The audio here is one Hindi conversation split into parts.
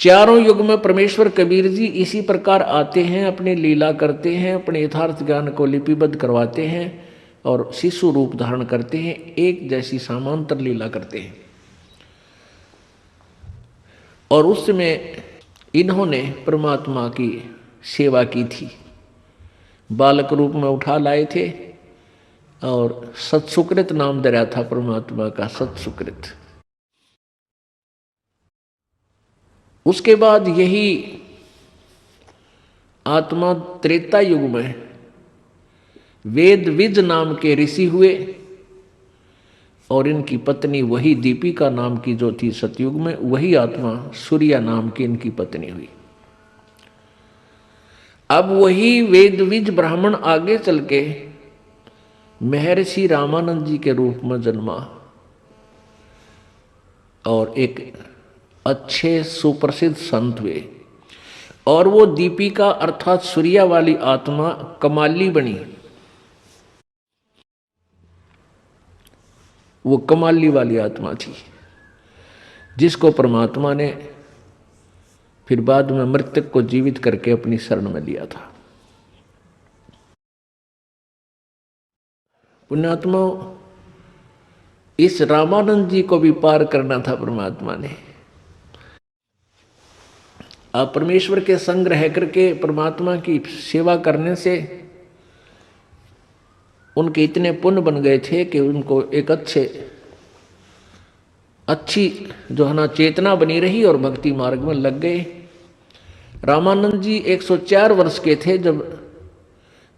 चारों युग में परमेश्वर कबीर जी इसी प्रकार आते हैं, अपनी लीला करते हैं, अपने यथार्थ ज्ञान को लिपिबद्ध करवाते हैं और शिशु रूप धारण करते हैं, एक जैसी समांतर लीला करते हैं। और उसमें इन्होंने परमात्मा की सेवा की थी, बालक रूप में उठा लाए थे और सत्सुकृत नाम दे रहा था परमात्मा का, सत्सुकृत। उसके बाद यही आत्मा त्रेता युग में वेद विज नाम के ऋषि हुए और इनकी पत्नी वही दीपिका नाम की जो थी सतयुग में, वही आत्मा सूर्या नाम की इनकी पत्नी हुई। अब वही वेद विज ब्राह्मण आगे चल के महर्षि रामानंद जी के रूप में जन्मा और एक अच्छे सुप्रसिद्ध संत हुए। और वो दीपिका अर्थात सूर्या वाली आत्मा कमाली बनी, वो कमाली वाली आत्मा थी जिसको परमात्मा ने फिर बाद में मृतक को जीवित करके अपनी शरण में लिया था। पुण्यात्मा, इस रामानंद जी को भी पार करना था परमात्मा ने। आप परमेश्वर के संग रह करके परमात्मा की सेवा करने से उनके इतने पुण्य बन गए थे कि उनको एक अच्छी जो है ना चेतना बनी रही और भक्ति मार्ग में लग गए। रामानंद जी 104 वर्ष के थे जब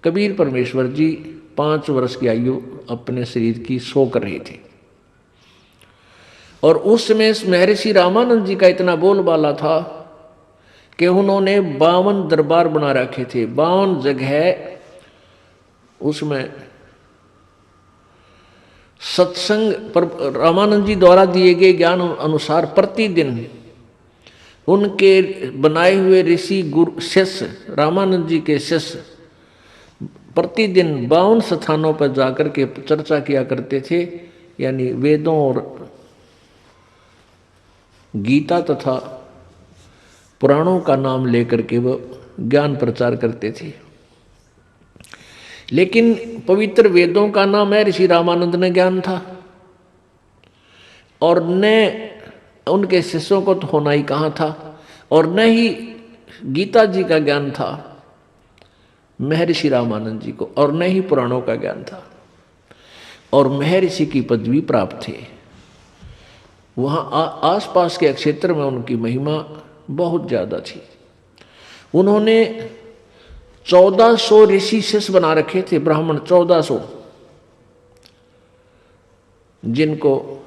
कबीर परमेश्वर जी 5 वर्ष की आयु अपने शरीर की सो कर रहे थे। और उस समय महर्षि रामानंद जी का इतना बोलबाला था कि उन्होंने 52 दरबार बना रखे थे, 52 जगह उसमें सत्संग पर रामानंद जी द्वारा दिए गए ज्ञान अनुसार प्रतिदिन उनके बनाए हुए ऋषि गुरु शिष्य रामानंद जी के शिष्य प्रतिदिन 52 स्थानों पर जाकर के चर्चा किया करते थे, यानी वेदों और गीता तथा पुराणों का नाम लेकर के वो ज्ञान प्रचार करते थे। लेकिन पवित्र वेदों का नाम है ऋषि रामानंद ने ज्ञान था और न उनके शिष्यों को तो होना ही कहाँ था, और न ही गीता जी का ज्ञान था महर्षि रामानंद जी को, और न ही पुराणों का ज्ञान था। और महर्षि की पदवी प्राप्त थे। वहाँ आसपास के क्षेत्र में उनकी महिमा बहुत ज़्यादा थी। उन्होंने 1400 ऋषि शिष्य बना रखे थे, ब्राह्मण 1400, जिनको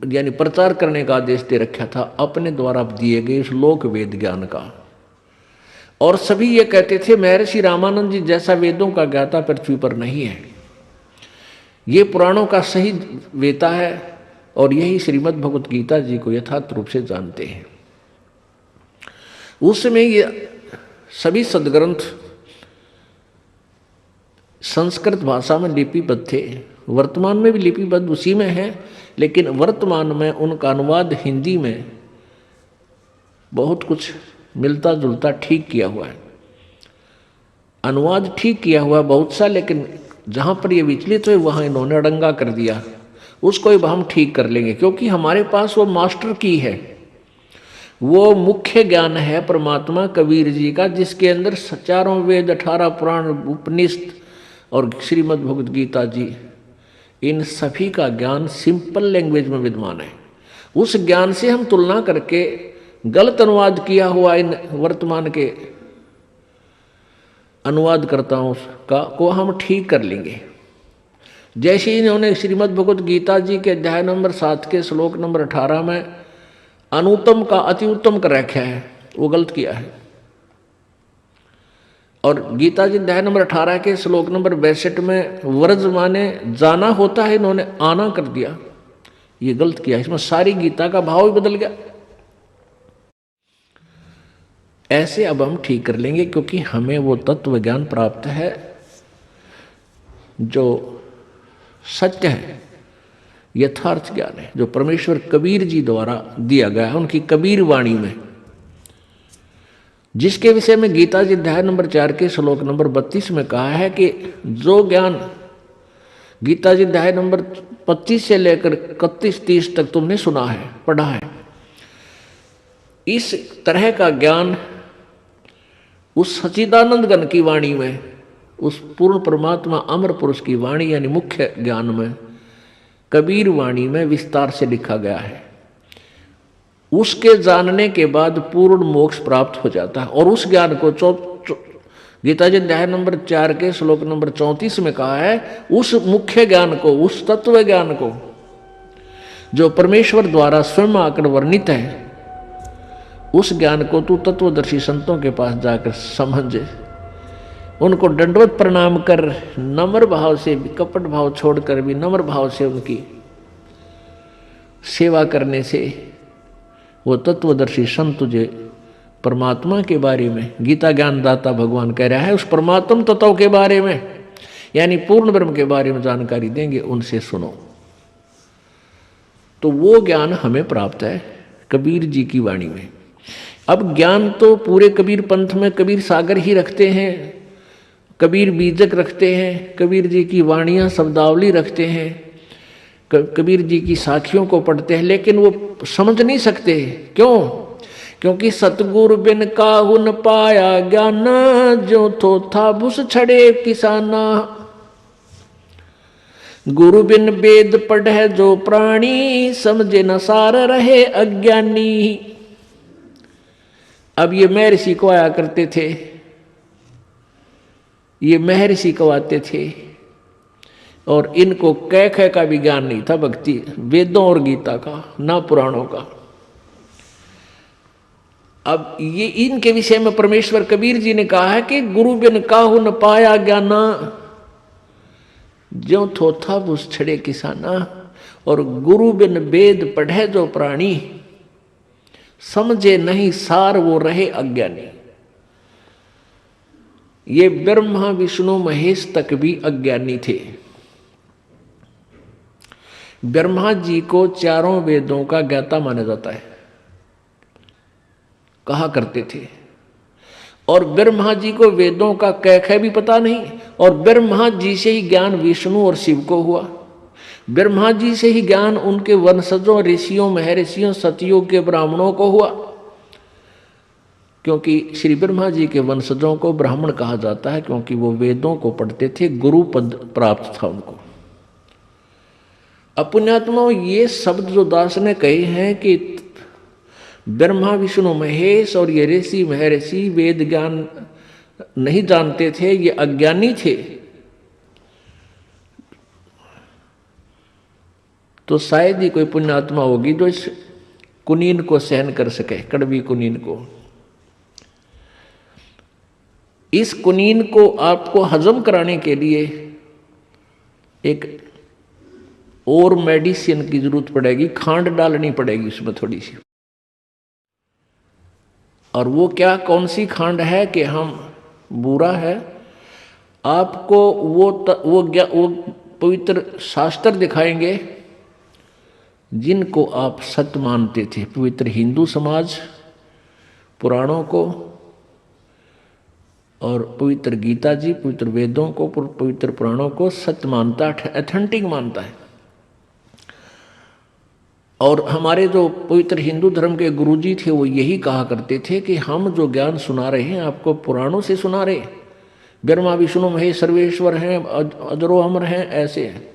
यानी प्रचार करने का आदेश दे रखा था अपने द्वारा दिए गए इस लोक वेद ज्ञान का। और सभी ये कहते थे महर्षि रामानंद जी जैसा वेदों का ज्ञाता पृथ्वी पर नहीं है, ये पुराणों का सही वेता है और यही श्रीमद् भगवत गीता जी को यथार्थ रूप से जानते हैं। उस समय ये सभी सदग्रंथ संस्कृत भाषा में लिपिबद्ध थे, वर्तमान में भी लिपिबद्ध उसी में है, लेकिन वर्तमान में उनका अनुवाद हिंदी में बहुत कुछ मिलता जुलता ठीक किया हुआ है। अनुवाद ठीक किया हुआ बहुत सा, लेकिन जहाँ पर ये विचलित हुए वहाँ इन्होंने अड़ंगा कर दिया, उसको अब हम ठीक कर लेंगे, क्योंकि हमारे पास वो मास्टर की है, वो मुख्य ज्ञान है परमात्मा कबीर जी का, जिसके अंदर चारों वेद 18 पुराण उपनिषद और श्रीमद् भगवत गीता जी, इन सभी का ज्ञान सिंपल लैंग्वेज में विद्यमान है। उस ज्ञान से हम तुलना करके गलत अनुवाद किया हुआ इन वर्तमान के अनुवादकर्ताओं का को हम ठीक कर लेंगे। जैसे इन्होंने श्रीमद् भगवत गीता जी के अध्याय नंबर 7 के श्लोक नंबर 18 में अनुत्तम का अति उत्तम कर रखा है, वो गलत किया है। और गीता जी अध्याय नंबर 18 के श्लोक नंबर 62 में व्रज माने जाना होता है, इन्होंने आना कर दिया, ये गलत किया। इसमें सारी गीता का भाव ही बदल गया। ऐसे अब हम ठीक कर लेंगे, क्योंकि हमें वो तत्व ज्ञान प्राप्त है जो सत्य है, यथार्थ ज्ञान है जो परमेश्वर कबीर जी द्वारा दिया गया है उनकी कबीर वाणी में, जिसके विषय में गीता जी अध्याय नंबर 4 के श्लोक नंबर 32 में कहा है कि जो ज्ञान गीता जी अध्याय नंबर 25 से लेकर 31-30 तक तुमने सुना है, पढ़ा है, इस तरह का ज्ञान उस सच्चिदानंद घन की वाणी में, उस पूर्ण परमात्मा अमर पुरुष की वाणी यानी मुख्य ज्ञान में, कबीर वाणी में विस्तार से लिखा गया है। उसके जानने के बाद पूर्ण मोक्ष प्राप्त हो जाता है। और उस ज्ञान को गीता जी अध्याय नंबर 4 के श्लोक नंबर 34 में कहा है, उस मुख्य ज्ञान को, उस तत्व ज्ञान को जो परमेश्वर द्वारा स्वयं आकर वर्णित है, उस ज्ञान को तू तत्वदर्शी संतों के पास जाकर समझ, उनको दंडवत प्रणाम कर, नम्र भाव से, कपट भाव छोड़कर भी नम्र भाव से उनकी सेवा करने से वो तत्वदर्शी संत तुझे परमात्मा के बारे में, गीता ज्ञानदाता भगवान कह रहा है, उस परमात्म तत्व के बारे में यानी पूर्ण ब्रह्म के बारे में जानकारी देंगे, उनसे सुनो। तो वो ज्ञान हमें प्राप्त है कबीर जी की वाणी में। अब ज्ञान तो पूरे कबीर पंथ में कबीर सागर ही रखते हैं, कबीर बीजक रखते हैं, कबीर जी की वाणियाँ शब्दावली रखते हैं, कबीर जी की साखियों को पढ़ते हैं, लेकिन वो समझ नहीं सकते। क्यों? क्योंकि सतगुरु बिन काहू न पाया ज्ञान, जो थो था भूस छड़े किसाना। गुरु बिन वेद पढ़े जो प्राणी, समझे न सार रहे अज्ञानी। अब ये महर्षि को आया करते थे, ये महर्षि को आते थे और इनको कह का भी ज्ञान नहीं था, भक्ति वेदों और गीता का, ना पुराणों का। अब ये इनके विषय में परमेश्वर कबीर जी ने कहा है कि गुरु बिन काहू न पाया ज्ञाना, ज्यों थोथा भूस छड़े किसाना। और गुरु बिन वेद पढ़े जो प्राणी, समझे नहीं सार वो रहे अज्ञानी। ये ब्रह्मा विष्णु महेश तक भी अज्ञानी थे। ब्रह्मा जी को चारों वेदों का ज्ञाता माना जाता है, कहा करते थे। और ब्रह्मा जी को वेदों का कह भी पता नहीं, और ब्रह्मा जी से ही ज्ञान विष्णु और शिव को हुआ। ब्रह्मा जी से ही ज्ञान उनके वंशजों, ऋषियों, महर्षियों, सतियों के ब्राह्मणों को हुआ, क्योंकि श्री ब्रह्मा जी के वंशजों को ब्राह्मण कहा जाता है, क्योंकि वो वेदों को पढ़ते थे, गुरु पद प्राप्त था उनको। पुण्यात्माओं, ये शब्द जो दास ने कहे हैं कि ब्रह्मा विष्णु महेश और ये ऋषि महर्षि वेद ज्ञान नहीं जानते थे, ये अज्ञानी थे, तो शायद ही कोई पुण्यात्मा होगी जो इस कुनीन को सहन कर सके, कड़वी कुनीन को। इस कुनीन को आपको हजम कराने के लिए एक और मेडिसिन की जरूरत पड़ेगी, खांड डालनी पड़ेगी उसमें थोड़ी सी। और वो क्या, कौन सी खांड है कि हम बुरा है, आपको वो पवित्र शास्त्र दिखाएंगे जिनको आप सत्य मानते थे। पवित्र हिंदू समाज पुराणों को और पवित्र गीता जी, पवित्र वेदों को, पवित्र पुराणों को सत्य मानता है, अथेंटिक मानता है। और हमारे जो पवित्र हिंदू धर्म के गुरुजी थे वो यही कहा करते थे कि हम जो ज्ञान सुना रहे हैं आपको पुराणों से सुना रहे, ब्रह्मा विष्णु महेश सर्वेश्वर हैं, अजरो अमर हैं, ऐसे हैं।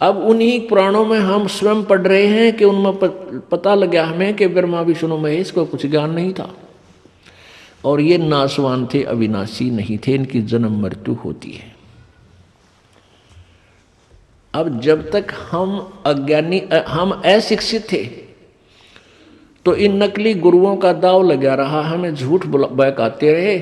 अब उन्हीं पुराणों में हम स्वयं पढ़ रहे हैं कि उनमें पता लगा हमें कि ब्रह्मा विष्णु महेश को कुछ ज्ञान नहीं था और ये नाशवान थे, अविनाशी नहीं थे, इनकी जन्म मृत्यु होती है। अब जब तक हम अज्ञानी, हम अशिक्षित थे, तो इन नकली गुरुओं का दाव लगा रहा, हमें झूठ बहकाते रहे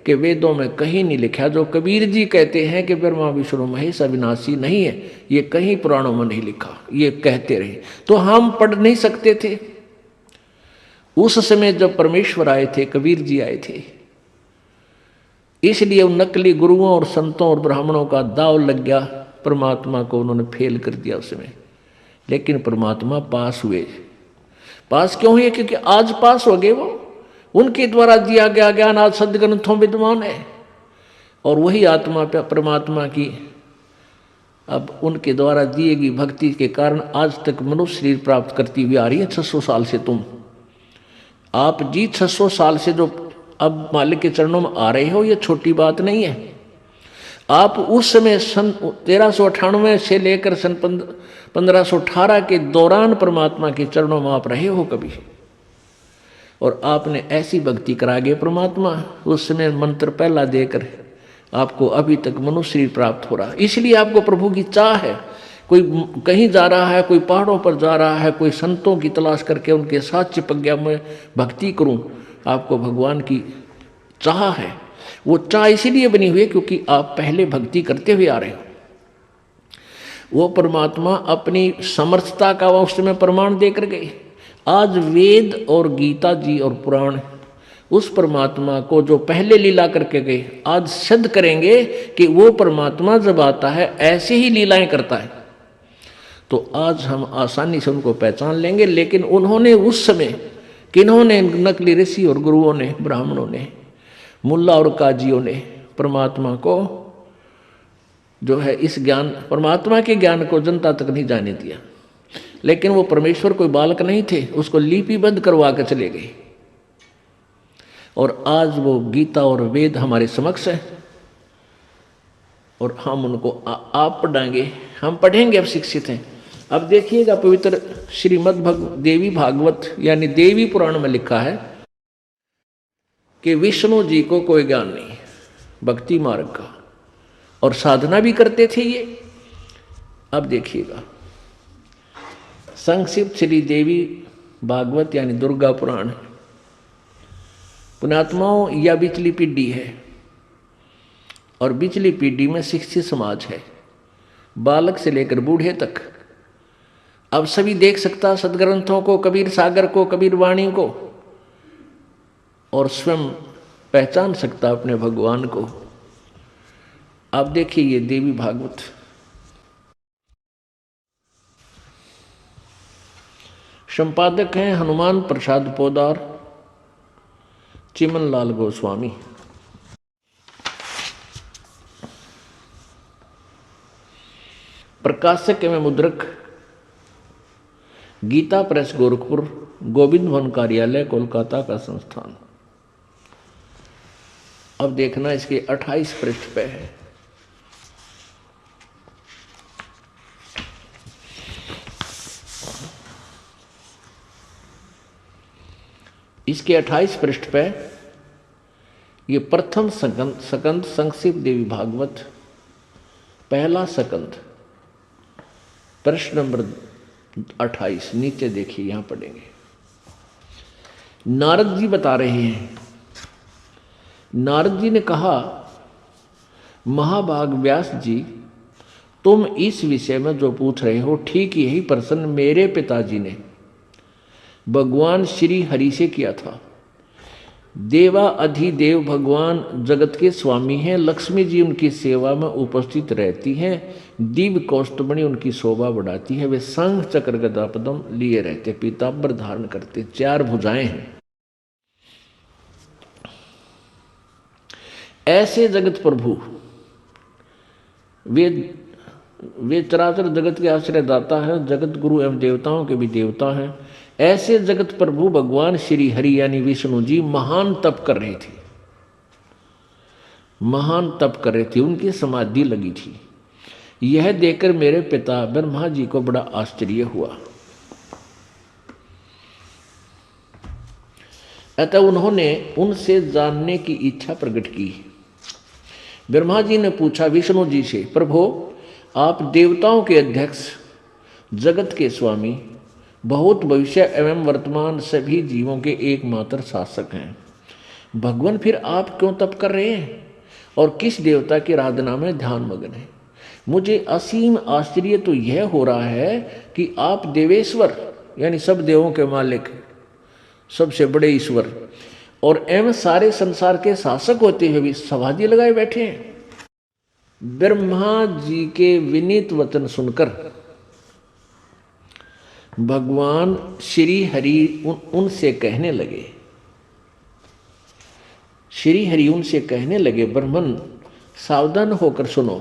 कि वेदों में कहीं नहीं लिखा। जो कबीर जी कहते हैं कि ब्रह्मा विष्णु महेश अविनाशी नहीं है, ये कहीं पुराणों में नहीं लिखा, ये कहते रहे, तो हम पढ़ नहीं सकते थे। उस समय जब परमेश्वर आए थे, कबीर जी आए थे, इसलिए उन नकली गुरुओं और संतों और ब्राह्मणों का दाव लग गया, परमात्मा को उन्होंने फेल कर दिया उसमें। लेकिन परमात्मा पास हुए। पास क्यों हुए? क्योंकि आज पास हो गए वो, उनके द्वारा दिया गया ज्ञान आज सदग्रंथों विद्यमान है। और वही आत्मा परमात्मा की अब उनके द्वारा दिए गई भक्ति के कारण आज तक मनुष्य शरीर प्राप्त करती हुई आ रही है। 600 साल से तुम आप जी 600 साल से जो अब मालिक के चरणों में आ रहे हो, ये छोटी बात नहीं है। आप उस समय सन 1398 से लेकर सन 1518 के दौरान परमात्मा के चरणों में आप रहे हो कभी, और आपने ऐसी भक्ति करा गए परमात्मा उस समय मंत्र पहला देकर आपको अभी तक मनुष्य शरीर प्राप्त हो रहा। इसलिए आपको प्रभु की चाह है। कोई कहीं जा रहा है, कोई पहाड़ों पर जा रहा है, कोई संतों की तलाश करके उनके साथ चिपक गया मैं भक्ति करूं, आपको भगवान की चाह है। वो चाह इसीलिए बनी हुई है क्योंकि आप पहले भक्ति करते हुए आ रहे हो। वो परमात्मा अपनी समर्थता का उस समय प्रमाण देकर गए। आज वेद और गीता जी और पुराण उस परमात्मा को जो पहले लीला करके गए आज सिद्ध करेंगे कि वो परमात्मा जब आता है ऐसे ही लीलाएं करता है। तो आज हम आसानी से उनको पहचान लेंगे। लेकिन उन्होंने उस समय किन्होंने, नकली ऋषि और गुरुओं ने, ब्राह्मणों ने, मुल्ला और काजियों ने परमात्मा को जो है इस ज्ञान, परमात्मा के ज्ञान को जनता तक नहीं जाने दिया। लेकिन वो परमेश्वर कोई बालक नहीं थे, उसको लिपिबद्ध करवा कर चले गए। और आज वो गीता और वेद हमारे समक्ष है और हम उनको आप पढ़ाएंगे, हम पढ़ेंगे, अब शिक्षित हैं। अब देखिएगा पवित्र श्रीमद् देवी भागवत यानी देवी पुराण में लिखा है कि विष्णु जी को कोई ज्ञान नहीं भक्ति मार्ग का, और साधना भी करते थे ये। अब देखिएगा संक्षिप्त श्री देवी भागवत यानी दुर्गा पुराण पुण्यात्माओं या बिचली पीढ़ी है, और बिचली पीढ़ी में शिक्षित समाज है, बालक से लेकर बूढ़े तक। अब सभी देख सकता सदग्रंथों को, कबीर सागर को, कबीर वाणी को, और स्वयं पहचान सकता अपने भगवान को। आप देखिए ये देवी भागवत, संपादक हैं हनुमान प्रसाद पोदार, चिमन लाल गोस्वामी। प्रकाशक एवं मुद्रक गीता प्रेस गोरखपुर, गोविंद भवन कार्यालय कोलकाता का संस्थान। अब देखना इसके 28 पृष्ठ पे है। इसके 28 पृष्ठ पे ये प्रथम सकंद संक्षिप्त देवी भागवत पहला सकंद प्रश्न नंबर 28 नीचे देखिए, यहां पढ़ेंगे। नारद जी बता रहे हैं। नारद जी ने कहा, महाभाग व्यास जी, तुम इस विषय में जो पूछ रहे हो ठीक यही प्रश्न मेरे पिताजी ने भगवान श्री हरि से किया था। देवा अधिदेव भगवान जगत के स्वामी हैं, लक्ष्मी जी उनकी सेवा में उपस्थित रहती हैं, दिव्य कौस्तुभमणि उनकी शोभा बढ़ाती है, वे शंख चक्र गदा पद्म लिए रहते, पीतांबर धारण करते, 4 भुजाएं हैं। ऐसे जगत प्रभु वे चराचर जगत के आश्रय दाता है, जगत गुरु एवं देवताओं के भी देवता हैं। ऐसे जगत प्रभु भगवान श्री हरि यानी विष्णु जी महान तप कर रहे थे, महान तप कर रहे थे, उनकी समाधि लगी थी। यह देखकर मेरे पिता ब्रह्मा जी को बड़ा आश्चर्य हुआ। अतः उन्होंने उनसे जानने की इच्छा प्रकट की। ब्रह्मा जी ने पूछा विष्णु जी से, प्रभु आप देवताओं के अध्यक्ष, जगत के स्वामी, बहुत भविष्य एवं वर्तमान सभी जीवों के एकमात्र शासक हैं। भगवान फिर आप क्यों तप कर रहे हैं और किस देवता की आराधना में ध्यान मग्न है? मुझे असीम आश्चर्य तो यह हो रहा है कि आप देवेश्वर यानी सब देवों के मालिक, सबसे बड़े ईश्वर और एवं सारे संसार के शासक होते हुए भी समाधि लगाए बैठे हैं। ब्रह्मा जी के विनीत वचन सुनकर भगवान श्री हरि उनसे कहने लगे, श्री हरि उनसे कहने लगे, ब्राह्मण सावधान होकर सुनो,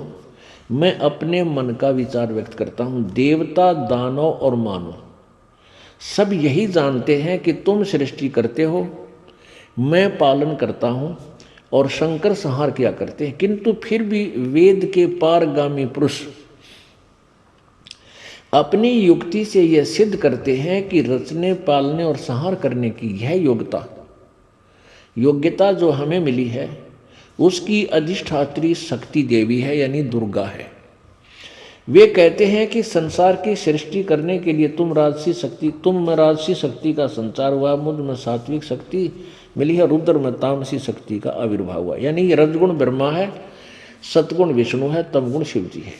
मैं अपने मन का विचार व्यक्त करता हूँ। देवता, दानव और मानव सब यही जानते हैं कि तुम सृष्टि करते हो, मैं पालन करता हूँ और शंकर संहार किया करते हैं। किंतु फिर भी वेद के पारगामी पुरुष अपनी युक्ति से यह सिद्ध करते हैं कि रचने, पालने और संहार करने की यह योग्यता जो हमें मिली है उसकी अधिष्ठात्री शक्ति देवी है, यानी दुर्गा है। वे कहते हैं कि संसार की सृष्टि करने के लिए तुम में राजसी शक्ति का संचार हुआ, मुझ में सात्विक शक्ति मिली है, रुद्र में तामसी शक्ति का आविर्भाव हुआ। यानी ये रजगुण ब्रह्मा है, सतगुण विष्णु है, तमगुण शिव जी है।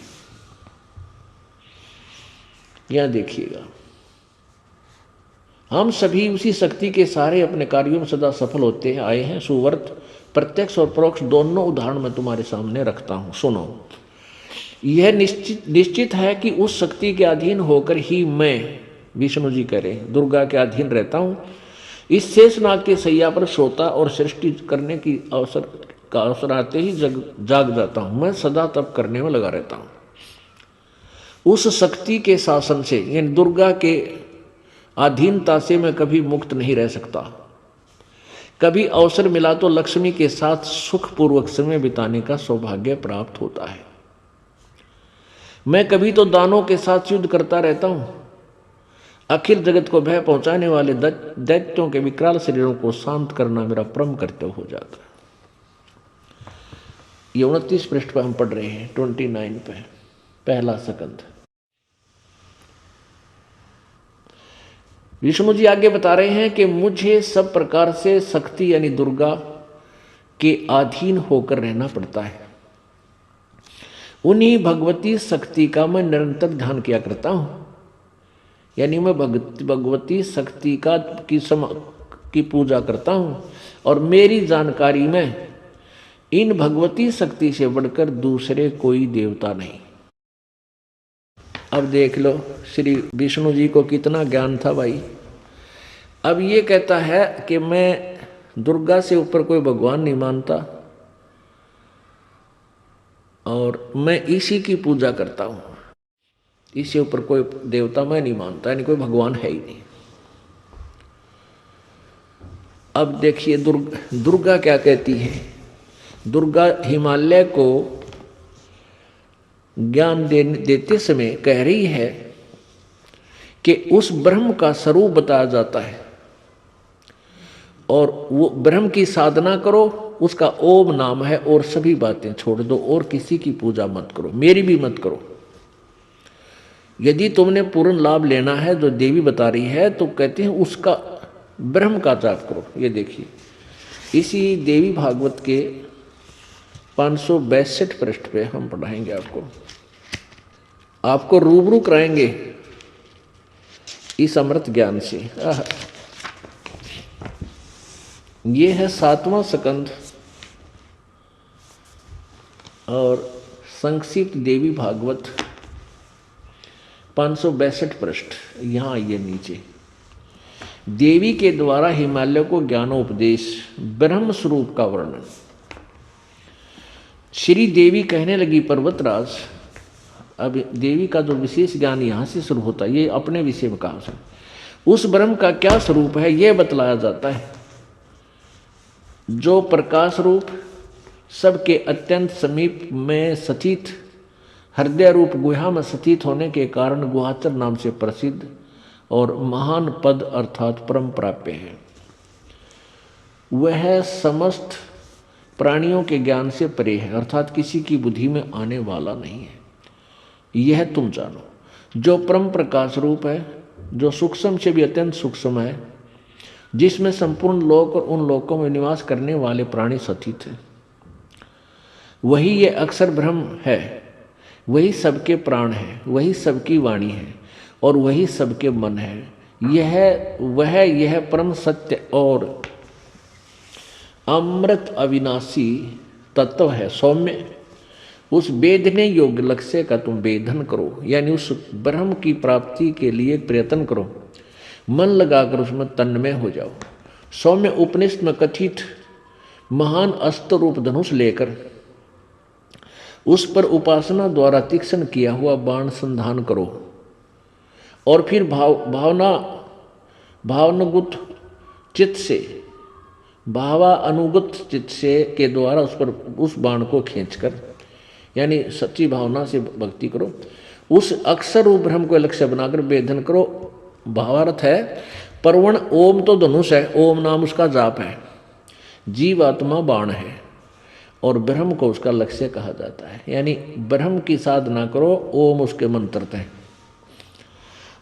यहां देखिएगा, हम सभी उसी शक्ति के सहारे अपने कार्यों में सदा सफल होते आए हैं। सुवर्त प्रत्यक्ष और परोक्ष दोनों उदाहरण मैं तुम्हारे सामने रखता हूं, सुनो। यह निश्चित है कि उस शक्ति के अधीन होकर ही मैं, विष्णु जी कह रहे हैं, दुर्गा के अधीन रहता हूं। इस शेषनाग के सैया पर सोता और सृष्टि करने की अवसर आते ही जाग जाता हूं। मैं सदा तप करने में लगा रहता हूं। उस शक्ति के शासन से, यानी दुर्गा के अधीनता से मैं कभी मुक्त नहीं रह सकता। कभी अवसर मिला तो लक्ष्मी के साथ सुखपूर्वक समय बिताने का सौभाग्य प्राप्त होता है। मैं कभी तो दानों के साथ युद्ध करता रहता हूं। अखिल जगत को भय पहुंचाने वाले दैत्यों के विकराल शरीरों को शांत करना मेरा परम कर्तव्य हो जाता है। ये 29 पृष्ठ पर हम पढ़ रहे हैं, 29 पे, पहला स्कंध। विष्णु जी आगे बता रहे हैं कि मुझे सब प्रकार से शक्ति यानी दुर्गा के अधीन होकर रहना पड़ता है। उन्हीं भगवती शक्ति का मैं निरंतर ध्यान किया करता हूं। यानी मैं भगवती शक्ति की पूजा करता हूं और मेरी जानकारी में इन भगवती शक्ति से बढ़कर दूसरे कोई देवता नहीं। अब देख लो श्री विष्णु जी को कितना ज्ञान था भाई। अब ये कहता है कि मैं दुर्गा से ऊपर कोई भगवान नहीं मानता और मैं इसी की पूजा करता हूं। इससे ऊपर कोई देवता मैं नहीं मानता, यानी कोई भगवान है ही नहीं। अब देखिए दुर्गा क्या कहती है। दुर्गा हिमालय को ज्ञान देते समय कह रही है कि उस ब्रह्म का स्वरूप बताया जाता है और वो ब्रह्म की साधना करो, उसका ओम नाम है, और सभी बातें छोड़ दो और किसी की पूजा मत करो, मेरी भी मत करो। यदि तुमने पूर्ण लाभ लेना है जो देवी बता रही है तो कहते हैं उसका ब्रह्म का जाप करो। ये देखिए इसी देवी भागवत के 562 पृष्ठ पे हम पढ़ाएंगे, आपको रूबरू कराएंगे इस अमृत ज्ञान से। ये है 7वां स्कंध और संक्षिप्त देवी भागवत 562 पृष्ठ। यहाँ आइए नीचे। देवी के द्वारा हिमालय को ज्ञानोपदेश, ब्रह्म स्वरूप का वर्णन। श्री देवी कहने लगी, पर्वतराज, अब देवी का जो विशेष ज्ञान यहाँ से शुरू होता है, ये अपने विषय में कहा है। उस ब्रह्म का क्या स्वरूप है यह बतलाया जाता है, जो प्रकाश रूप, सबके अत्यंत समीप में स्थित, हृदय रूप गुहा में स्थित होने के कारण गुहाचर नाम से प्रसिद्ध और महान पद अर्थात परम प्राप्य है। वह समस्त प्राणियों के ज्ञान से परे है, अर्थात किसी की बुद्धि में आने वाला नहीं है। यह तुम जानो। जो परम प्रकाश रूप है, जो सूक्ष्म से भी अत्यंत सूक्ष्म है, जिसमें संपूर्ण लोक और उन लोकों में निवास करने वाले प्राणी स्थित हैं, वही ये अक्षर ब्रह्म है। वही सबके प्राण है, वही सबकी वाणी है और वही सबके मन है। यह परम सत्य और अमृत अविनाशी तत्व है, सौम्य उस वेदने योग्य लक्ष्य का तुम वेदन करो, यानी उस ब्रह्म की प्राप्ति के लिए प्रयत्न करो, मन लगाकर उसमें तन्मय हो जाओ। सौम्य उपनिषद में कथित महान अस्त्र रूप धनुष लेकर उस पर उपासना द्वारा तीक्ष्ण किया हुआ बाण संधान करो, और फिर भावनानुगत चित्त से, भावानुगत चित्त से के द्वारा उस पर उस बाण को खींचकर, यानी सच्ची भावना से भक्ति करो, उस अक्षर रूप ब्रह्म को लक्ष्य बनाकर वेदन करो। भावार्थ है, परवण ओम तो धनुष है, ओम नाम उसका जाप है, जीवात्मा बाण है, और ब्रह्म को उसका लक्ष्य कहा जाता है। यानी ब्रह्म की साधना करो, ओम उसके मंत्र हैं।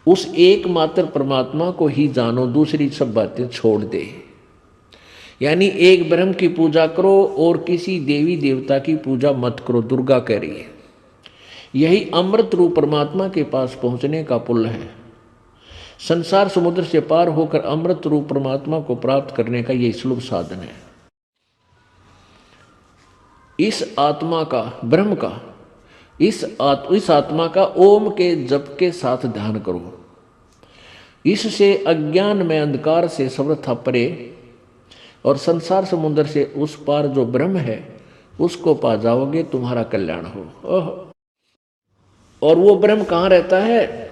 उस एकमात्र परमात्मा को ही जानो, दूसरी सब बातें छोड़ दे। यानी एक ब्रह्म की पूजा करो और किसी देवी देवता की पूजा मत करो, दुर्गा कह रही है। यही अमृत रूप परमात्मा के पास पहुंचने का पुल है। संसार समुद्र से पार होकर अमृत रूप परमात्मा को प्राप्त करने का यही सुलभ साधन है। इस आत्मा का, ब्रह्म का, इस आत्मा का ओम के जप के साथ ध्यान करो। इससे अज्ञान में अंधकार से सर्वथा परे और संसार समुद्र से उस पार जो ब्रह्म है उसको पा जाओगे, तुम्हारा कल्याण हो। और वो ब्रह्म कहाँ रहता है?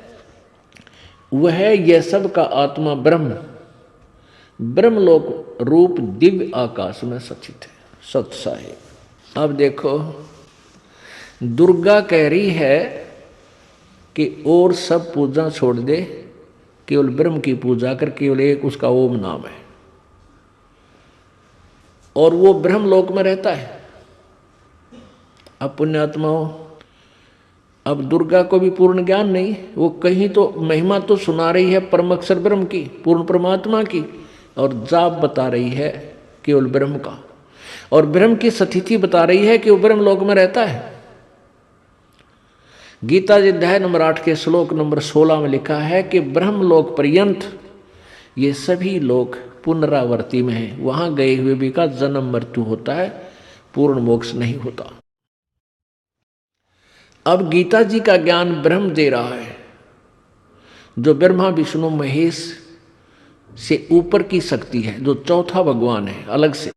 वह यह सब का आत्मा ब्रह्म, ब्रह्मलोक रूप दिव्य आकाश में सचित है, सत्सा है। अब देखो, दुर्गा कह रही है कि और सब पूजा छोड़ दे, केवल ब्रह्म की पूजा कर, केवल एक उसका ओम नाम है, और वो ब्रह्म लोक में रहता है। अब पुण्यात्माओं, अब दुर्गा को भी पूर्ण ज्ञान नहीं, वो कहीं तो महिमा तो सुना रही है परम अक्षर ब्रह्म की, पूर्ण परमात्मा की, और जाप बता रही है केवल ब्रह्म का, और ब्रह्म की स्थिति बता रही है कि वो ब्रह्म लोक में रहता है। गीता जी अध्याय नंबर 8 के श्लोक नंबर 16 में लिखा है कि ब्रह्म लोक पर्यंत ये सभी लोग पुनरावर्ती में है, वहां गए हुए भी का जन्म मृत्यु होता है, पूर्ण मोक्ष नहीं होता। अब गीता जी का ज्ञान ब्रह्म दे रहा है, जो ब्रह्मा विष्णु महेश से ऊपर की शक्ति है, जो चौथा भगवान है अलग से।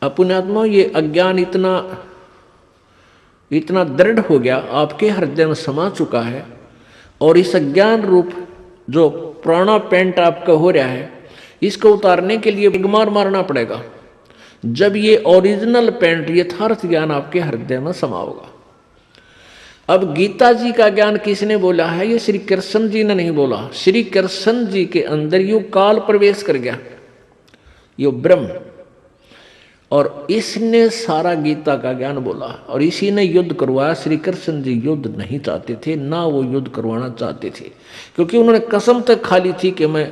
पुण्यात्मा, ये अज्ञान इतना दृढ़ हो गया, आपके हृदय में समा चुका है, और इस अज्ञान रूप जो पुराना पेंट आपका हो रहा है, इसको उतारने के लिए बिगमार मारना पड़ेगा। जब ये ओरिजिनल पेंट, यथार्थ ज्ञान आपके हृदय में समा होगा। अब गीता जी का ज्ञान किसने बोला है? ये श्री कृष्ण जी ने नहीं बोला, श्री कृष्ण जी के अंदर यू काल प्रवेश कर गया, यो ब्रह्म, और इसने सारा गीता का ज्ञान बोला, और इसी ने युद्ध करवाया। श्री कृष्ण जी युद्ध नहीं चाहते थे, ना वो युद्ध करवाना चाहते थे, क्योंकि उन्होंने कसम तक खा ली थी कि मैं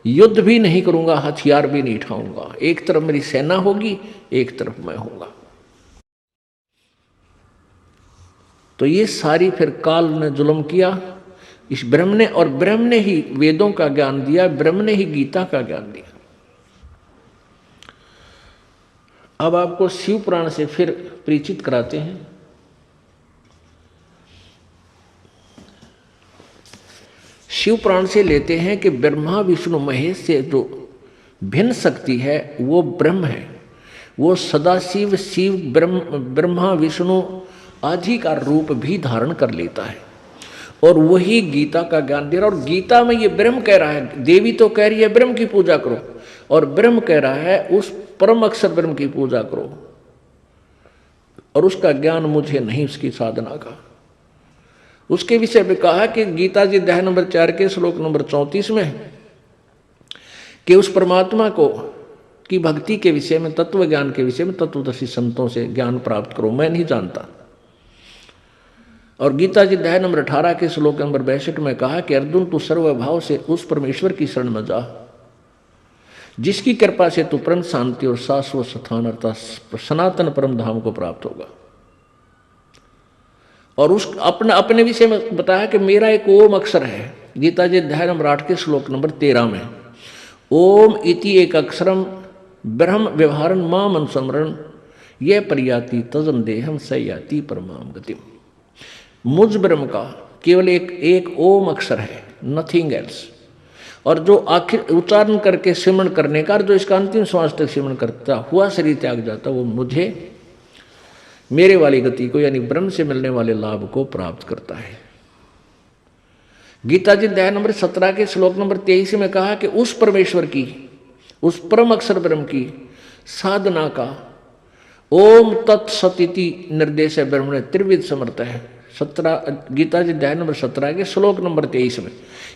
युद्ध भी नहीं करूंगा, हथियार भी नहीं उठाऊंगा, एक तरफ मेरी सेना होगी, एक तरफ मैं होऊंगा। तो ये सारी फिर काल ने जुल्म किया इस ब्रह्म ने, और ब्रह्म ने ही वेदों का ज्ञान दिया, ब्रह्म ने ही गीता का ज्ञान दिया। अब आपको शिव पुराण से फिर परिचित कराते हैं। शिव पुराण से लेते हैं कि ब्रह्मा विष्णु महेश से जो भिन्न शक्ति है वो ब्रह्म है, वो सदाशिव शिव ब्रह्मा विष्णु आदि का रूप भी धारण कर लेता है, और वही गीता का ज्ञान दे रहा है। और गीता में ये ब्रह्म कह रहा है, देवी तो कह रही है ब्रह्म की पूजा करो, और ब्रह्म कह रहा है उस परम अक्षर ब्रह्म की पूजा करो, और उसका ज्ञान मुझे नहीं, उसकी साधना का। उसके विषय में कहा कि गीता जी अध्याय नंबर 4 के श्लोक नंबर 34 में कि उस परमात्मा को की भक्ति के विषय में, तत्व ज्ञान के विषय में तत्वदर्शी संतों से ज्ञान प्राप्त करो, मैं नहीं जानता। और गीता जी अध्याय नंबर 18 के श्लोक नंबर 62 में कहा कि अर्जुन, तू सर्वभाव से उस परमेश्वर की शरण में जा जिसकी कृपा से तू परम शांति और शाश्वत स्थान अर्थात सनातन परम धाम को प्राप्त होगा। और उस अपने विषय में बताया कि मेरा एक ओम अक्षर है। गीता जी अध्याय नंबर 8 के श्लोक नंबर 13 में ओम इति एक अक्षरम ब्रह्म व्यवहारन माम अनुस्मरण, ये परियाति तजन देहम सयाति परमाम गतिम। मुझ ब्रह्म का केवल एक ओम अक्षर है, नथिंग एल्स। और जो आखिर उच्चारण करके सिमरण करने का, जो इसका अंतिम श्वास तक सिमरण करता हुआ शरीर त्याग जाता, वो मुझे मेरे वाली गति को यानी ब्रह्म से मिलने वाले लाभ को प्राप्त करता है। गीता जी अध्याय नंबर 17 के श्लोक नंबर 23 में कहा कि उस परमेश्वर की, उस परम अक्षर ब्रह्म की साधना का ओम तत्सतिति निर्देश है ब्रह्म ने त्रिविध समर्थ है। 17 गीता जी अध्याय नंबर 17 के श्लोक नंबर 23 में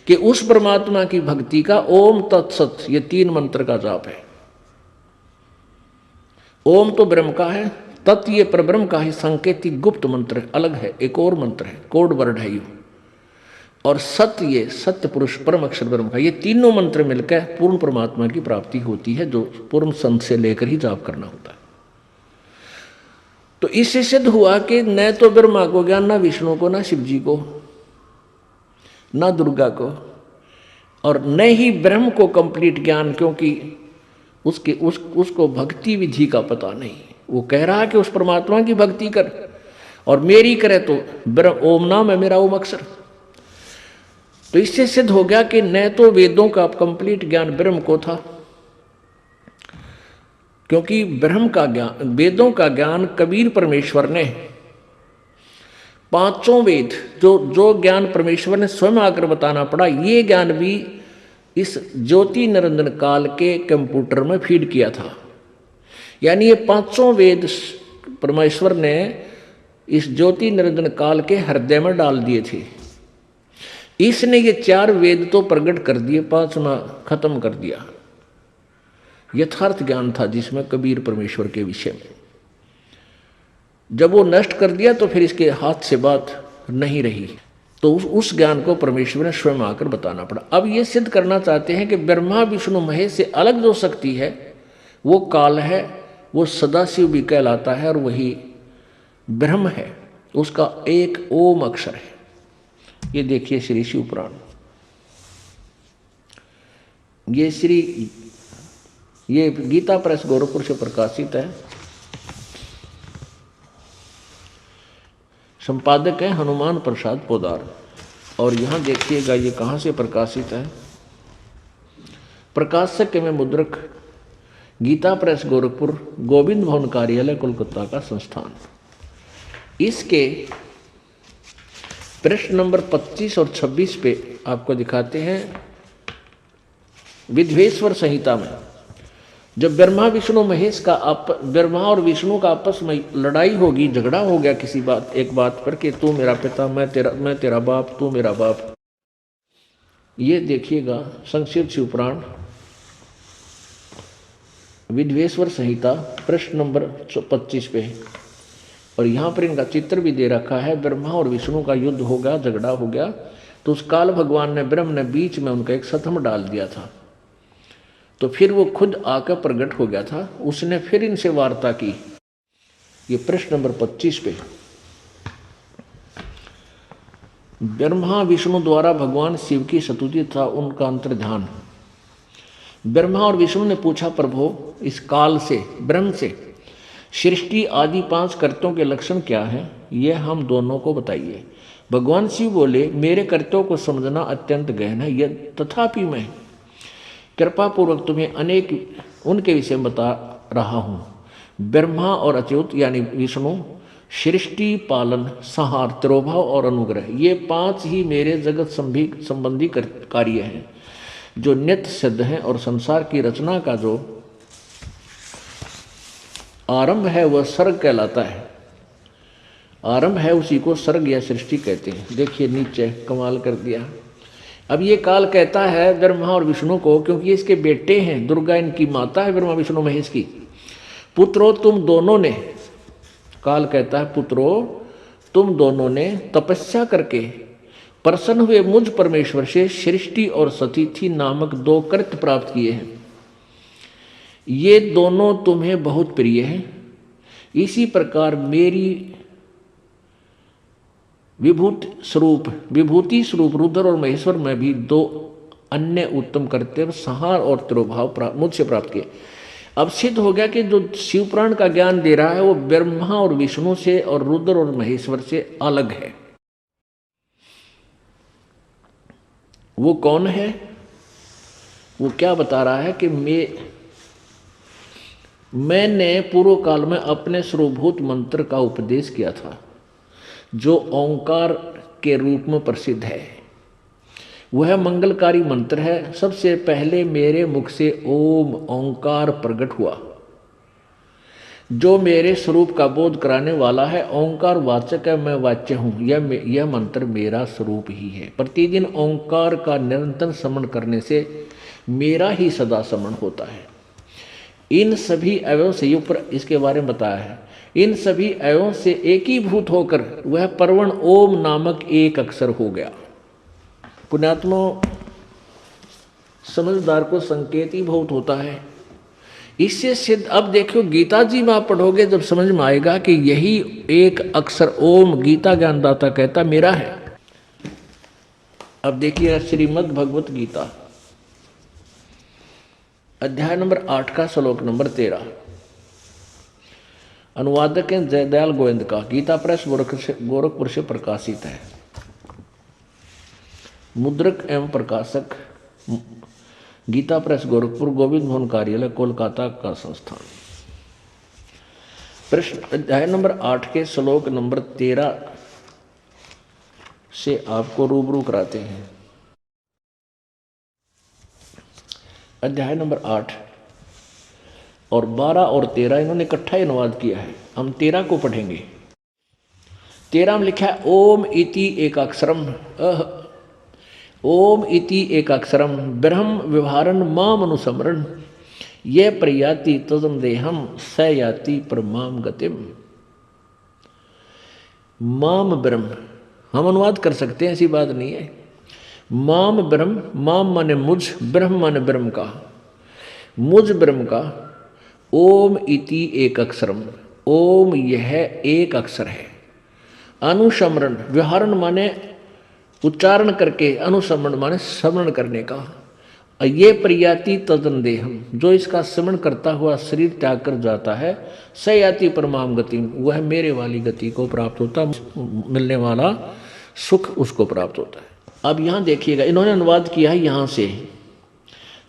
कि उस परमात्मा की भक्ति का ओम तत्सत, ये 3 मंत्र का जाप है। ओम तो ब्रह्म का है, तत् ये परब्रह्म का है, संकेतिक गुप्त मंत्र अलग है, एक और मंत्र है, कोड वर्ड है यू। और सत्य, ये सत्य पुरुष परम अक्षर ब्रह्म का, ये तीनों मंत्र मिलकर पूर्ण परमात्मा की प्राप्ति होती है, जो पूर्ण संत से लेकर ही जाप करना होता है। तो इससे सिद्ध हुआ कि न तो ब्रह्मा को ज्ञान, ना विष्णु को, ना शिव जी को, ना दुर्गा को, और न ही ब्रह्म को कंप्लीट ज्ञान, क्योंकि उसको भक्ति विधि का पता नहीं। वो कह रहा है कि उस परमात्मा की भक्ति कर, और मेरी करे तो ब्रह्म ओम नाम है मेरा ओम अक्षर। तो इससे सिद्ध हो गया कि न तो वेदों का कंप्लीट ज्ञान ब्रह्म को था, क्योंकि ब्रह्म का ज्ञान, वेदों का ज्ञान कबीर परमेश्वर ने, 5 वेद जो ज्ञान परमेश्वर ने स्वयं आकर बताना पड़ा, ये ज्ञान भी इस ज्योति निरंजन काल के कंप्यूटर में फीड किया था। यानी ये 5 वेद परमेश्वर ने इस ज्योति निरंजन काल के हृदय में डाल दिए थे। इसने ये 4 वेद तो प्रकट कर दिए, 5वां खत्म कर दिया। यथार्थ ज्ञान था जिसमें कबीर परमेश्वर के विषय में, जब वो नष्ट कर दिया तो फिर इसके हाथ से बात नहीं रही। तो उस ज्ञान को परमेश्वर ने स्वयं आकर बताना पड़ा। अब ये सिद्ध करना चाहते हैं कि ब्रह्मा विष्णु महेश से अलग जो शक्ति है वो काल है, वो सदाशिव भी कहलाता है, और वही ब्रह्म है, उसका एक ओम अक्षर है। ये देखिए श्री शिव पुराण, ये गीता प्रेस गोरखपुर से प्रकाशित है। संपादक है हनुमान प्रसाद पोदार। और यहाँ देखिएगा ये कहाँ से प्रकाशित है। प्रकाशक में मुद्रक गीता प्रेस गोरखपुर, गोविंद भवन कार्यालय कोलकाता का संस्थान। इसके पृष्ठ नंबर 25 और 26 पे आपको दिखाते हैं विद्वेश्वर संहिता में, जब ब्रह्मा विष्णु महेश का ब्रह्मा और विष्णु का आपस में लड़ाई होगी, झगड़ा हो गया किसी एक बात पर कि तू मेरा पिता, मैं तेरा बाप, तू मेरा बाप। ये देखिएगा संक्षिप्त शिवपुराण विद्वेश्वर संहिता पृष्ठ नंबर 25 पे, और यहाँ पर इनका चित्र भी दे रखा है। ब्रह्मा और विष्णु का युद्ध हो गया, झगड़ा हो गया, तो उस काल भगवान ने, ब्रह्म ने बीच में उनका एक सतम डाल दिया था। तो फिर वो खुद आकर प्रकट हो गया था, उसने फिर इनसे वार्ता की। ये प्रश्न नंबर 25 पे ब्रह्मा विष्णु द्वारा भगवान शिव की स्तुति था उनका अंतर्ध्यान। ब्रह्मा और विष्णु ने पूछा, प्रभु इस काल से, ब्रह्म से, सृष्टि आदि 5 कर्तों के लक्षण क्या हैं, ये हम दोनों को बताइए। भगवान शिव बोले, मेरे कर्तव्यों को समझना अत्यंत गहन है, यह तथापि मैं कृपा पूर्वक तुम्हें अनेक उनके विषय में बता रहा हूँ। ब्रह्मा और अच्युत यानी विष्णु सृष्टि, पालन, संहार, तिरोभाव और अनुग्रह, ये 5 ही मेरे जगत संबंधी कार्य हैं जो नित्य सिद्ध हैं, और संसार की रचना का जो आरंभ है वह सर्ग कहलाता है। आरंभ है उसी को सर्ग या सृष्टि कहते हैं। देखिए नीचे कमाल कर दिया। अब ये काल कहता है ब्रह्मा और विष्णु को, क्योंकि ये इसके बेटे हैं, दुर्गा इनकी माता है ब्रह्मा विष्णु महेश की, पुत्रो तुम दोनों ने, काल कहता है पुत्रो तुम दोनों ने तपस्या करके प्रसन्न हुए मुझ परमेश्वर से सृष्टि और सतिथि नामक 2 कृत्य प्राप्त किए हैं। ये दोनों तुम्हें बहुत प्रिय हैं। इसी प्रकार मेरी विभूति स्वरूप रुद्र और महेश्वर में भी 2 अन्य उत्तम कर्तव्य संहार और तिरोभाव मुझसे प्राप्त किए। अब सिद्ध हो गया कि जो शिव पुराण का ज्ञान दे रहा है वो ब्रह्मा और विष्णु से और रुद्र और महेश्वर से अलग है। वो कौन है? वो क्या बता रहा है कि मैंने पूर्व काल में अपने सर्वभूत मंत्र का उपदेश किया था, जो ओंकार के रूप में प्रसिद्ध है। वह मंगलकारी मंत्र है। सबसे पहले मेरे मुख से ओम ओंकार प्रकट हुआ, जो मेरे स्वरूप का बोध कराने वाला है। ओंकार वाचक है, मैं वाच्य हूँ। यह मंत्र मेरा स्वरूप ही है। प्रतिदिन ओंकार का निरंतर स्मरण करने से मेरा ही सदा स्मरण होता है। इन सभी अवयव से ऊपर इसके बारे में बताया है, इन सभी अवयवों से एकीभूत होकर वह परवण ओम नामक एक अक्षर हो गया। पुण्यात्मा, समझदार को संकेत ही बहुत होता है। इससे सिद्ध, अब देखो गीता जी में आप पढ़ोगे जब समझ में आएगा कि यही एक अक्षर ओम गीता ज्ञानदाता कहता मेरा है। अब देखिए श्रीमद् भगवत गीता अध्याय नंबर 8 का श्लोक नंबर 13। अनुवादक हैं जयदयाल गोविंद का। गीता प्रेस गोरखपुर से प्रकाशित है। मुद्रक एवं प्रकाशक गीता प्रेस गोरखपुर, गोविंद भवन कार्यालय कोलकाता का संस्थान। प्रश्न अध्याय नंबर 8 के श्लोक नंबर 13 से आपको रूबरू कराते हैं। अध्याय नंबर 8 और 12 और 13 इन्होंने इकट्ठा ही अनुवाद किया है। हम 13 को पढ़ेंगे। 13 में लिखा है ओम इति एकाक्षरम, ओम इति एकाक्षरम ब्रह्म व्यवहारन माम अनुसमरण, ये प्रयाति तदम देहम स याति परमाम गतिम। माम ब्रह्म हम अनुवाद कर सकते हैं, ऐसी बात नहीं है। माम ब्रह्म, माम माने मुझ, ब्रह्म माने ब्रह्म का, मुझ ब्रह्म का। ओम इति एक अक्षरम, ओम यह एक अक्षर है। अनुस्मरण, व्यवहारण माने उच्चारण करके, अनुस्मरण माने स्मरण करने का। ये प्रयाति तदन देहम, जो इसका स्मरण करता हुआ शरीर त्याग कर जाता है, स याति परमाम गति, वह मेरे वाली गति को प्राप्त होता, मिलने वाला सुख उसको प्राप्त होता है। अब यहाँ देखिएगा, इन्होंने अनुवाद किया है यहाँ से,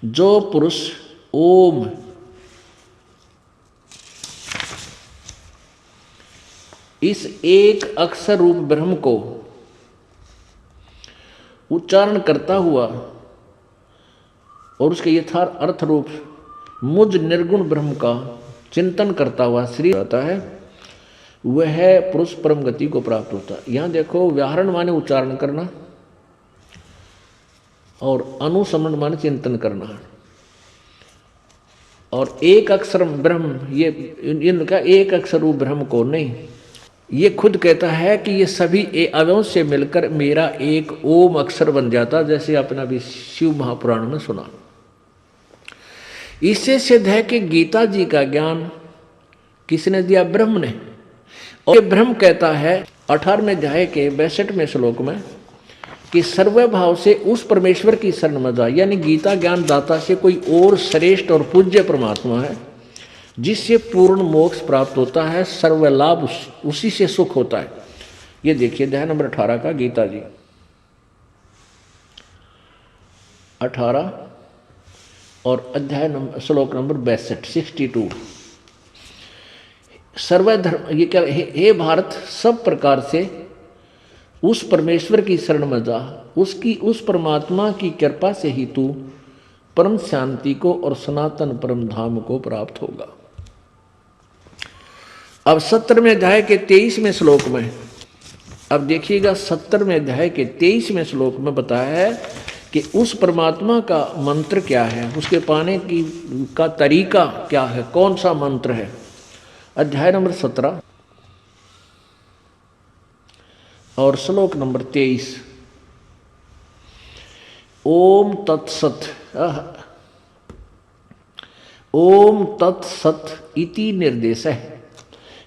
जो पुरुष ओम इस एक अक्षर रूप ब्रह्म को उच्चारण करता हुआ और उसके यथार्थ अर्थ रूप मुझ निर्गुण ब्रह्म का चिंतन करता हुआ शरीर रहता है, वह पुरुष परम गति को प्राप्त होता है। यहाँ देखो, व्याहरण माने उच्चारण करना और अनुसमरण माने चिंतन करना, और एक अक्षर ब्रह्म, ये इनका एक अक्षर रूप ब्रह्म को नहीं, ये खुद कहता है कि ये सभी अवयवों से मिलकर मेरा एक ओम अक्षर बन जाता, जैसे आपने अभी शिव महापुराण में सुना। इससे सिद्ध है कि गीता जी का ज्ञान किसने दिया? ब्रह्म ने। और ब्रह्म कहता है 18वें अध्याय के 62वें श्लोक में कि सर्वभाव से उस परमेश्वर की शरण में जा, यानी गीता ज्ञान दाता से कोई और श्रेष्ठ और पूज्य परमात्मा है जिससे पूर्ण मोक्ष प्राप्त होता है, सर्वलाभ उसी से सुख होता है। ये देखिए अध्याय नंबर 18 का गीता जी 18 और अध्याय नंबर श्लोक नंबर 62। सर्वधर्म, ये क्या, हे भारत, सब प्रकार से उस परमेश्वर की शरण में जा, उसकी उस परमात्मा की कृपा से ही तू परम शांति को और सनातन परम धाम को प्राप्त होगा। अब 17वें अध्याय के 23वें श्लोक में, अब देखिएगा 17वें अध्याय के 23वें श्लोक में बताया है कि उस परमात्मा का मंत्र क्या है, उसके पाने की का तरीका क्या है, कौन सा मंत्र है। अध्याय नंबर 17 और श्लोक नंबर 23। ओम तत्सत, ओम तत्सत इति निर्देश है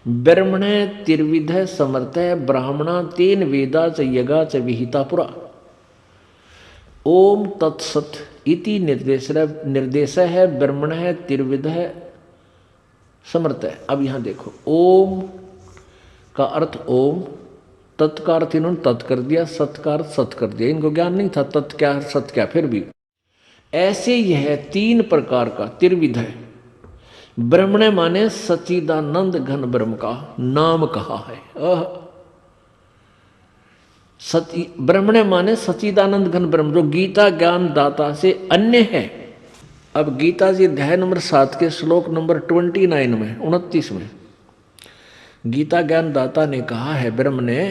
ब्रह्मण तिर्विध समर्थ ब्राह्मणा तेन वेदा च यगा च विहिता पुरा। ओम तत्सत इति निर्देश है ब्रह्मण तिर्विध समर्थ है। अब यहां देखो, ओम का अर्थ ओम, तत् का अर्थ इन्होंने तत् कर दिया, सत का अर्थ सत कर दिया। इनको ज्ञान नहीं था तत् क्या सत क्या। फिर भी ऐसे यह 3 प्रकार का त्रिविध है। ब्रह्मणे माने सच्चिदानंद घन ब्रह्म का नाम कहा है। ब्रह्मणे माने सच्चिदानंद घन ब्रह्म, जो गीता ज्ञान दाता से अन्य है। अब गीता जी अध्याय नंबर 7 के श्लोक नंबर 29 में 29 में गीता ज्ञान दाता ने कहा है ब्रह्म ने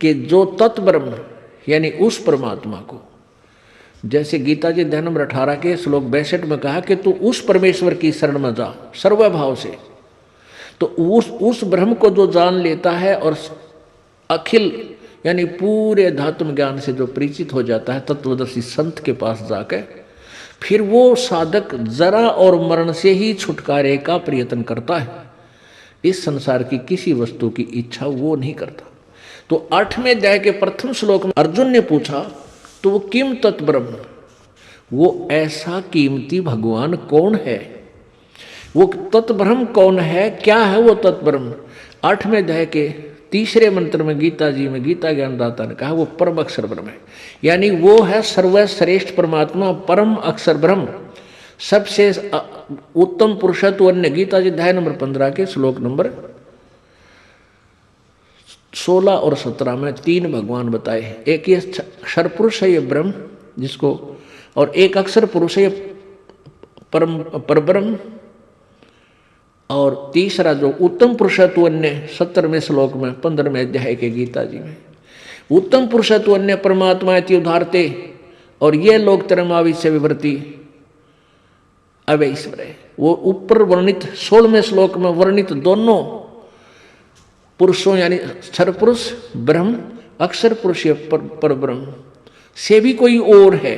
कि जो तत्ब्रह्म यानी उस परमात्मा को, जैसे गीता जी अध्याय नंबर 18 के श्लोक 62 में कहा कि तू उस परमेश्वर की शरण में जा सर्वभाव से, तो उस ब्रह्म को जो जान लेता है और अखिल यानी पूरे अध्यात्म ज्ञान से जो परिचित हो जाता है तत्वदर्शी संत के पास जाकर, फिर वो साधक जरा और मरण से ही छुटकारे का प्रयत्न करता है। इस संसार की किसी वस्तु की इच्छा वो नहीं करता। तो 8वें अध्याय के प्रथम श्लोक में अर्जुन ने पूछा तो वो किम तत्ब्रह्म, वो ऐसा कीमती भगवान कौन है, वो तत्ब्रह्म कौन है, क्या है वो तत्ब्रह्म। 8वें अध्याय के 3रे मंत्र में गीता जी में गीता ज्ञानदाता ने कहा वो परम अक्षर ब्रह्म है, यानी वो है सर्वश्रेष्ठ परमात्मा, परम अक्षर ब्रह्म, सबसे उत्तम पुरुषत्व अन्य। गीता जी अध्याय नंबर 15 के श्लोक नंबर 16 और 17 में 3 भगवान बताए। एक ये अक्षर पुरुष है ये ब्रह्म जिसको, और एक अक्षर पुरुष है परम परब्रह्म, और तीसरा जो उत्तम पुरुषत्व अन्य 17वें श्लोक में 15वें अध्याय के गीता जी में उत्तम पुरुषत्व अन्य परमात्मा इति उदाहरते, और ये लोग तरमावि से विवृत्ति अवय ईश्वर है। वो ऊपर वर्णित 16वें श्लोक में वर्णित दोनों पुरुषों यानी अक्षर पुरुष ब्रह्म, अक्षर पुरुष पर ब्रह्म से भी कोई और है,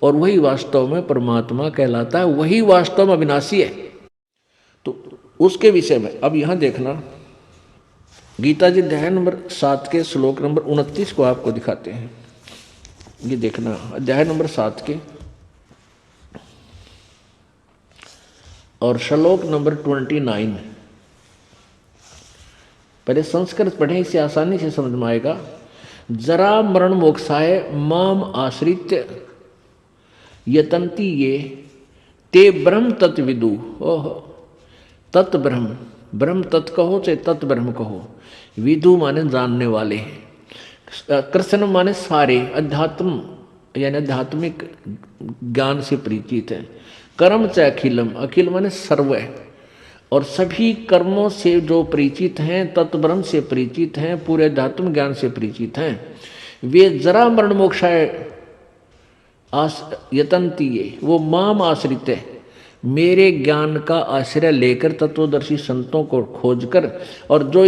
और वही वास्तव में परमात्मा कहलाता है, वही वास्तव में अविनाशी है। तो उसके विषय में अब यहां देखना, गीता जी अध्याय नंबर 7 के श्लोक नंबर 29 को आपको दिखाते हैं। ये देखना अध्याय नंबर 7 के और श्लोक नंबर 29। पहले संस्कृत पढ़ें, इससे आसानी से समझ में आएगा। जरा मरण मोक्षाय माम आश्रित्य यतन्ति ये ते ब्रह्म तत्विदु। ओह, तत् ब्रह्म, ब्रह्म तत् कहो चाहे तत् ब्रह्म कहो, विदु माने जानने वाले, कृष्ण माने सारे अध्यात्म यानी आध्यात्मिक ज्ञान से परिचित है। कर्म च अखिलम, अखिल माने सर्व, और सभी कर्मों से जो परिचित हैं, तत्ब्रह्म से परिचित हैं, पूरे अध्यात्म ज्ञान से परिचित हैं, वे जरा मरण मोक्षाय यतन्ति ये, वो माम आश्रित है, मेरे ज्ञान का आश्रय लेकर तत्वदर्शी संतों को खोजकर, और जो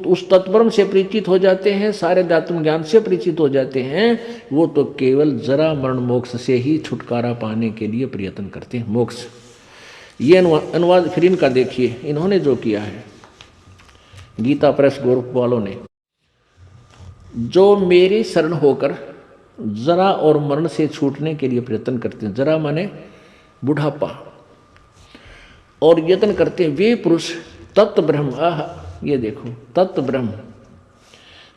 उस तत्ब्रह्म से परिचित हो जाते हैं, सारे अध्यात्म ज्ञान से परिचित हो जाते हैं, वो तो केवल जरा मरण मोक्ष से ही छुटकारा पाने के लिए प्रयत्न करते हैं। मोक्ष, ये अनुवाद फिर इनका देखिए, इन्होंने जो किया है गीता प्रेस ग्रुप वालों ने, जो मेरी शरण होकर जरा और मरण से छूटने के लिए प्रयत्न करते हैं, जरा माने बुढ़ापा, और यत्न करते हैं, वे पुरुष तत्व ब्रह्म, ये देखो तत्व ब्रह्म,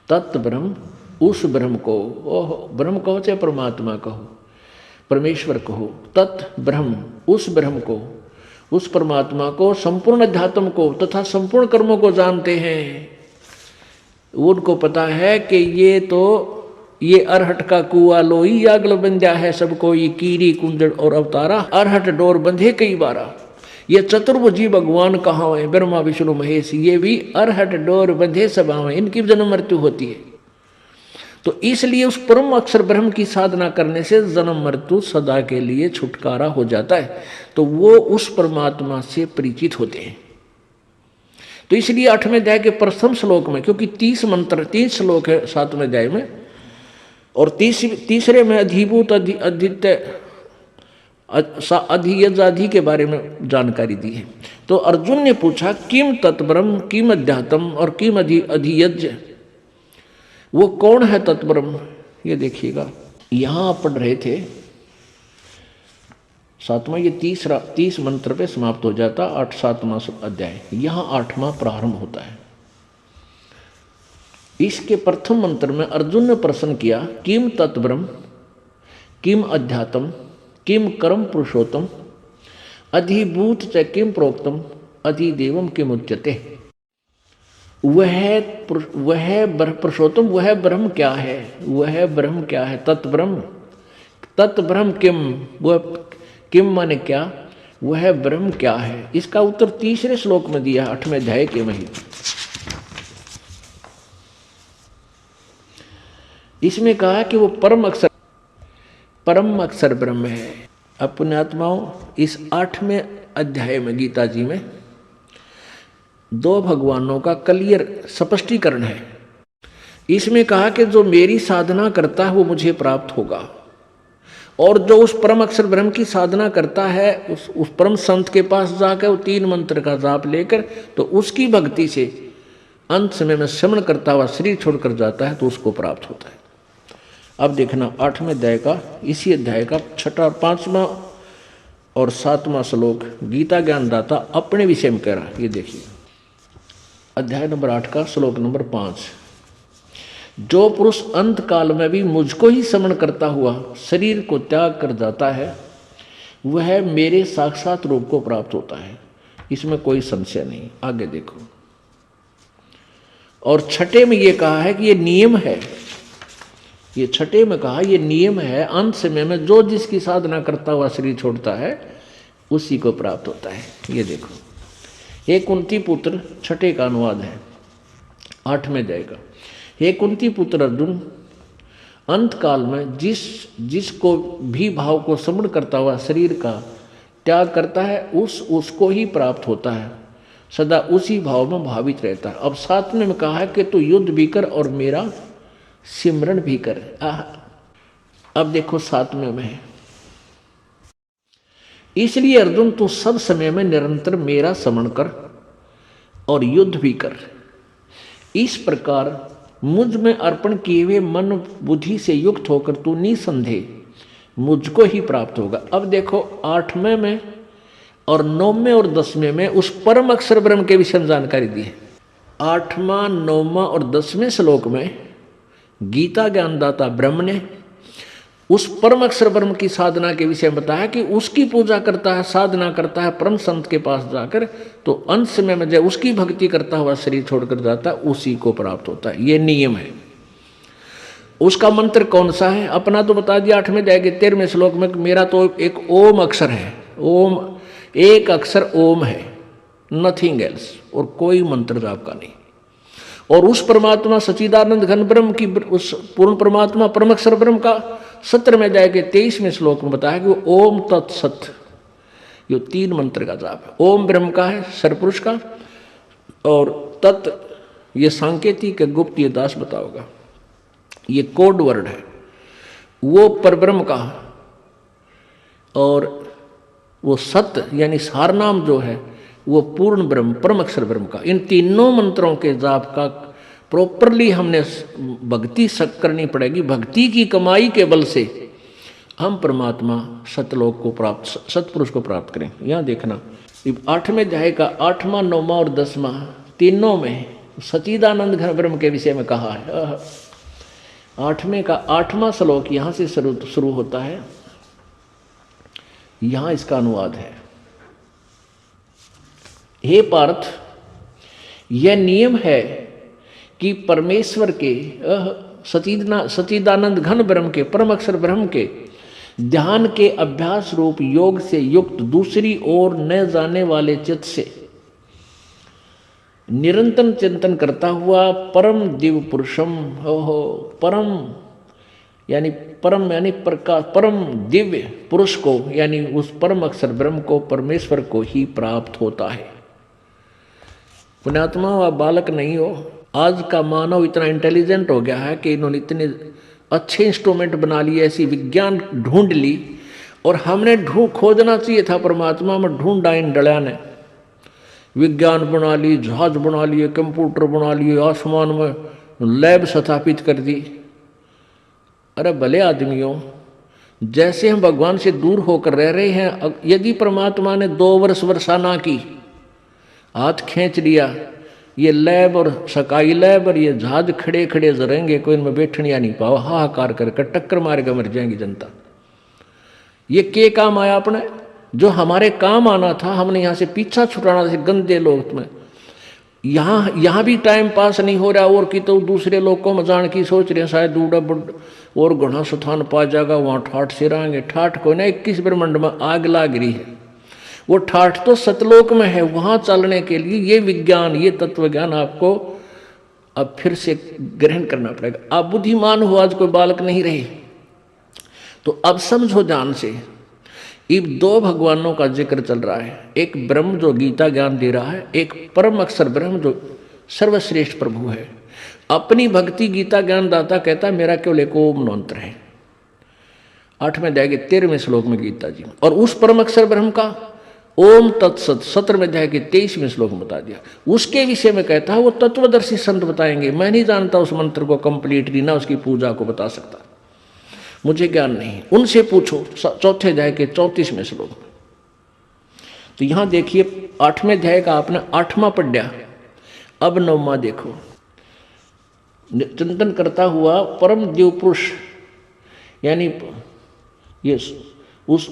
तत्व ब्रह्म उस ब्रह्म को, ओह ब्रह्म कहो चाहे परमात्मा कहो, परमेश्वर कहो, तत्व ब्रह्म उस ब्रह्म को, उस परमात्मा को, संपूर्ण अध्यात्म को तथा संपूर्ण कर्मों को जानते हैं। उनको पता है कि ये अरहट का कुआ लोई यागल बंध्या है, सबको ये कीरी कुंजड़ और अवतारा, अरहट डोर बंधे कई बारा। ये चतुर्भुजी भगवान कहाँ है, ब्रह्मा विष्णु महेश, ये भी अरहट डोर बंधे सब आवे, इनकी जन्म मृत्यु होती है। तो इसलिए उस परम अक्षर ब्रह्म की साधना करने से जन्म मृत्यु सदा के लिए छुटकारा हो जाता है, तो वो उस परमात्मा से परिचित होते हैं। तो इसलिए 8वें अध्याय के प्रथम श्लोक में, क्योंकि 30 श्लोक है 7वें अध्याय में, और तीसरे में अधिभूत अद्वितीय अधियजाधि के बारे में जानकारी दी है। तो अर्जुन ने पूछा किम तत्ब्रह्म किम अध्यात्म और किम अधियज, वो कौन है तत्ब्रह्म। ये देखिएगा, यहां आप पढ़ रहे थे 7वां, ये 30 मंत्र पे समाप्त हो जाता 7वां अध्याय। यहाँ 8वां प्रारंभ होता है। इसके प्रथम मंत्र में अर्जुन ने प्रश्न किया, किम तत्ब्रह्म, किम अध्यात्म, किम कर्म पुरुषोत्तम, अधिभूत च किम प्रोक्तम, अधिदेवम किम उच्यते। वह पुरुषोत्तम, वह ब्रह्म क्या है, वह ब्रह्म क्या है, तत्ब्रह्म, तत्ब्रह्म किम, वह किम माने क्या, वह ब्रह्म क्या है। इसका उत्तर तीसरे श्लोक में दिया 8वें अध्याय के में। इसमें कहा कि वो परम अक्षर ब्रह्म है। अपने आत्माओं, इस 8वें अध्याय में गीता जी में 2 भगवानों का क्लियर स्पष्टीकरण है। इसमें कहा कि जो मेरी साधना करता है वो मुझे प्राप्त होगा, और जो उस परम अक्षर ब्रह्म की साधना करता है, उस परम संत के पास जाकर वो 3 मंत्र का जाप लेकर, तो उसकी भक्ति से अंत समय में श्रवण करता हुआ शरीर छोड़कर जाता है तो उसको प्राप्त होता है। अब देखना 8वें अध्याय का, इसी अध्याय का 6वां, 5वां और 7वां श्लोक गीता ज्ञानदाता अपने विषय में कह रहा है। ये देखिए अध्याय नंबर 8 का श्लोक नंबर 5। जो पुरुष अंत काल में भी मुझको ही स्मरण करता हुआ शरीर को त्याग कर जाता है, वह मेरे साक्षात रूप को प्राप्त होता है, इसमें कोई संशय नहीं। आगे देखो, और 6 में ये कहा है कि ये नियम है, ये 6 में कहा ये नियम है, अंत समय में जो जिसकी साधना करता हुआ शरीर छोड़ता है उसी को प्राप्त होता है। ये देखो, हे कुंती पुत्र, 6 का अनुवाद है 8वें अध्याय का। हे कुंती पुत्र अर्जुन, अंत काल में जिसको भी भाव को समण करता हुआ शरीर का त्याग करता है उसको ही प्राप्त होता है, सदा उसी भाव में भावित रहता है। अब 7वें में कहा है कि तू युद्ध भी कर और मेरा सिमरण भी कर। अब देखो 7वें में है, इसलिए अर्जुन तू सब समय में निरंतर मेरा स्मरण कर और युद्ध भी कर। इस प्रकार मुझ में अर्पण किए हुए मन बुद्धि से युक्त होकर तू निसंदेह मुझको ही प्राप्त होगा। अब देखो 8वें में और 9वें और 10वें में उस परम अक्षर ब्रह्म के विषय में जानकारी दी है। 8वां, 9वां और 10वें श्लोक में गीता ज्ञानदाता ब्रह्म ने उस परम अक्षर ब्रह्म की साधना के विषय में बताया कि उसकी पूजा करता है, साधना करता है परम संत के पास जाकर, तो अंत समय में जब उसकी भक्ति करता हुआ शरीर छोड़कर जाता है उसी को प्राप्त होता है। ये नियम है। उसका मंत्र कौन सा है अपना तो बता दिया 8वें अध्याय के 13वें श्लोक में। मेरा तो एक ओम अक्षर है, ओम एक अक्षर ओम है, नथिंग एल्स, और कोई मंत्र जाप का नहीं। और उस परमात्मा सच्चिदानंद घन ब्रह्म की, उस पूर्ण परमात्मा परम अक्षर ब्रह्म का 17वें अध्याय के 23वें श्लोक में बताया कि वो ओम तत्सत, ये 3 मंत्र का जाप है। ओम ब्रह्म का है, सरपुरुष का, और तत् ये सांकेतिक है, गुप्त ये दास बताओगा, ये कोड वर्ड है। वो परब्रह्म का, और वो सत्य यानी सारनाम जो है वो पूर्ण ब्रह्म परम अक्षर ब्रह्म का। इन तीनों मंत्रों के जाप का प्रॉपरली हमने भक्ति करनी पड़ेगी। भक्ति की कमाई के बल से हम परमात्मा सतलोक को प्राप्त, सतपुरुष को प्राप्त करें। यहाँ देखना 8वें अध्याय का 8वां, 9वां और 10वां तीनों में सच्चिदानंद घन ब्रह्म के विषय में कहा है। 8वें का 8वां श्लोक यहाँ से शुरू होता है, यहाँ इसका अनुवाद है। हे पार्थ, यह नियम है कि परमेश्वर के सच्चिदानंद घन ब्रह्म के, परम अक्षर ब्रह्म के ध्यान के अभ्यास रूप योग से युक्त दूसरी ओर न जाने वाले चित्त से निरंतर चिंतन करता हुआ परम दिव्य पुरुषम, परम यानी प्रकाश, परम दिव्य पुरुष को यानी उस परम अक्षर ब्रह्म को, परमेश्वर को ही प्राप्त होता है। पुण्यात्मा व बालक नहीं हो, आज का मानव इतना इंटेलिजेंट हो गया है कि इन्होंने इतने अच्छे इंस्ट्रूमेंट बना लिए, ऐसी विज्ञान ढूंढ ली, और हमने खोजना चाहिए था परमात्मा में, ढूंढा इन डलिया ने। विज्ञान बना ली, जहाज बना लिए, कंप्यूटर बना लिए, आसमान में लैब स्थापित कर दी। अरे भले आदमियों, जैसे हम भगवान से दूर होकर रह रहे हैं, यदि परमात्मा ने 2 वर्ष वर्षा की, हाथ खींच लिया, ये लैब और सकाई लैब और ये जहाज खड़े खड़े जरेंगे, कोई इनमें बैठनिया नहीं पाओ, हाहाकार करके टक्कर मार के मर जाएंगी जनता। ये के काम आया अपने, जो हमारे काम आना था, हमने यहाँ से पीछा छुड़ाना था गंदे लोग में। यहाँ भी टाइम पास नहीं हो रहा, और कि तो दूसरे लोग को मजान की सोच रहे हैं, शायद ऊड़ा और घना सुथान पा जाएगा, वहाँ ठाठ से रहेंगे। ठाठ को ना 21 ब्रह्मांड में आग लाग रही है, वो ठाठ तो सतलोक में है। वहाँ चलने के लिए ये विज्ञान, ये तत्व ज्ञान आपको अब फिर से ग्रहण करना पड़ेगा। आप बुद्धिमान हो, आज कोई बालक नहीं रहे, तो अब समझो ध्यान से। इब 2 भगवानों का जिक्र चल रहा है, एक ब्रह्म जो गीता ज्ञान दे रहा है, एक परम अक्षर ब्रह्म जो सर्वश्रेष्ठ प्रभु है। अपनी भक्ति गीता ज्ञान दाता कहता है मेरा केवल एक ओम मंत्र है, 8वें अध्याय के 13वें श्लोक में गीता जी। और उस परम अक्षर ब्रह्म का ओम तत्सत 17वें अध्याय के 23वें श्लोक में बता दिया। उसके विषय में कहता है वो तत्वदर्शी संत बताएंगे, मैं नहीं जानता उस मंत्र को कंप्लीटली, ना उसकी पूजा को बता सकता, मुझे ज्ञान नहीं, उनसे पूछो। 4थे अध्याय के 34वें श्लोक में। तो यहां देखिए 8वें अध्याय का आपने 8वां पढ़ा, अब 9वां देखो। चिंतन करता हुआ परम देव पुरुष, यानी ये उस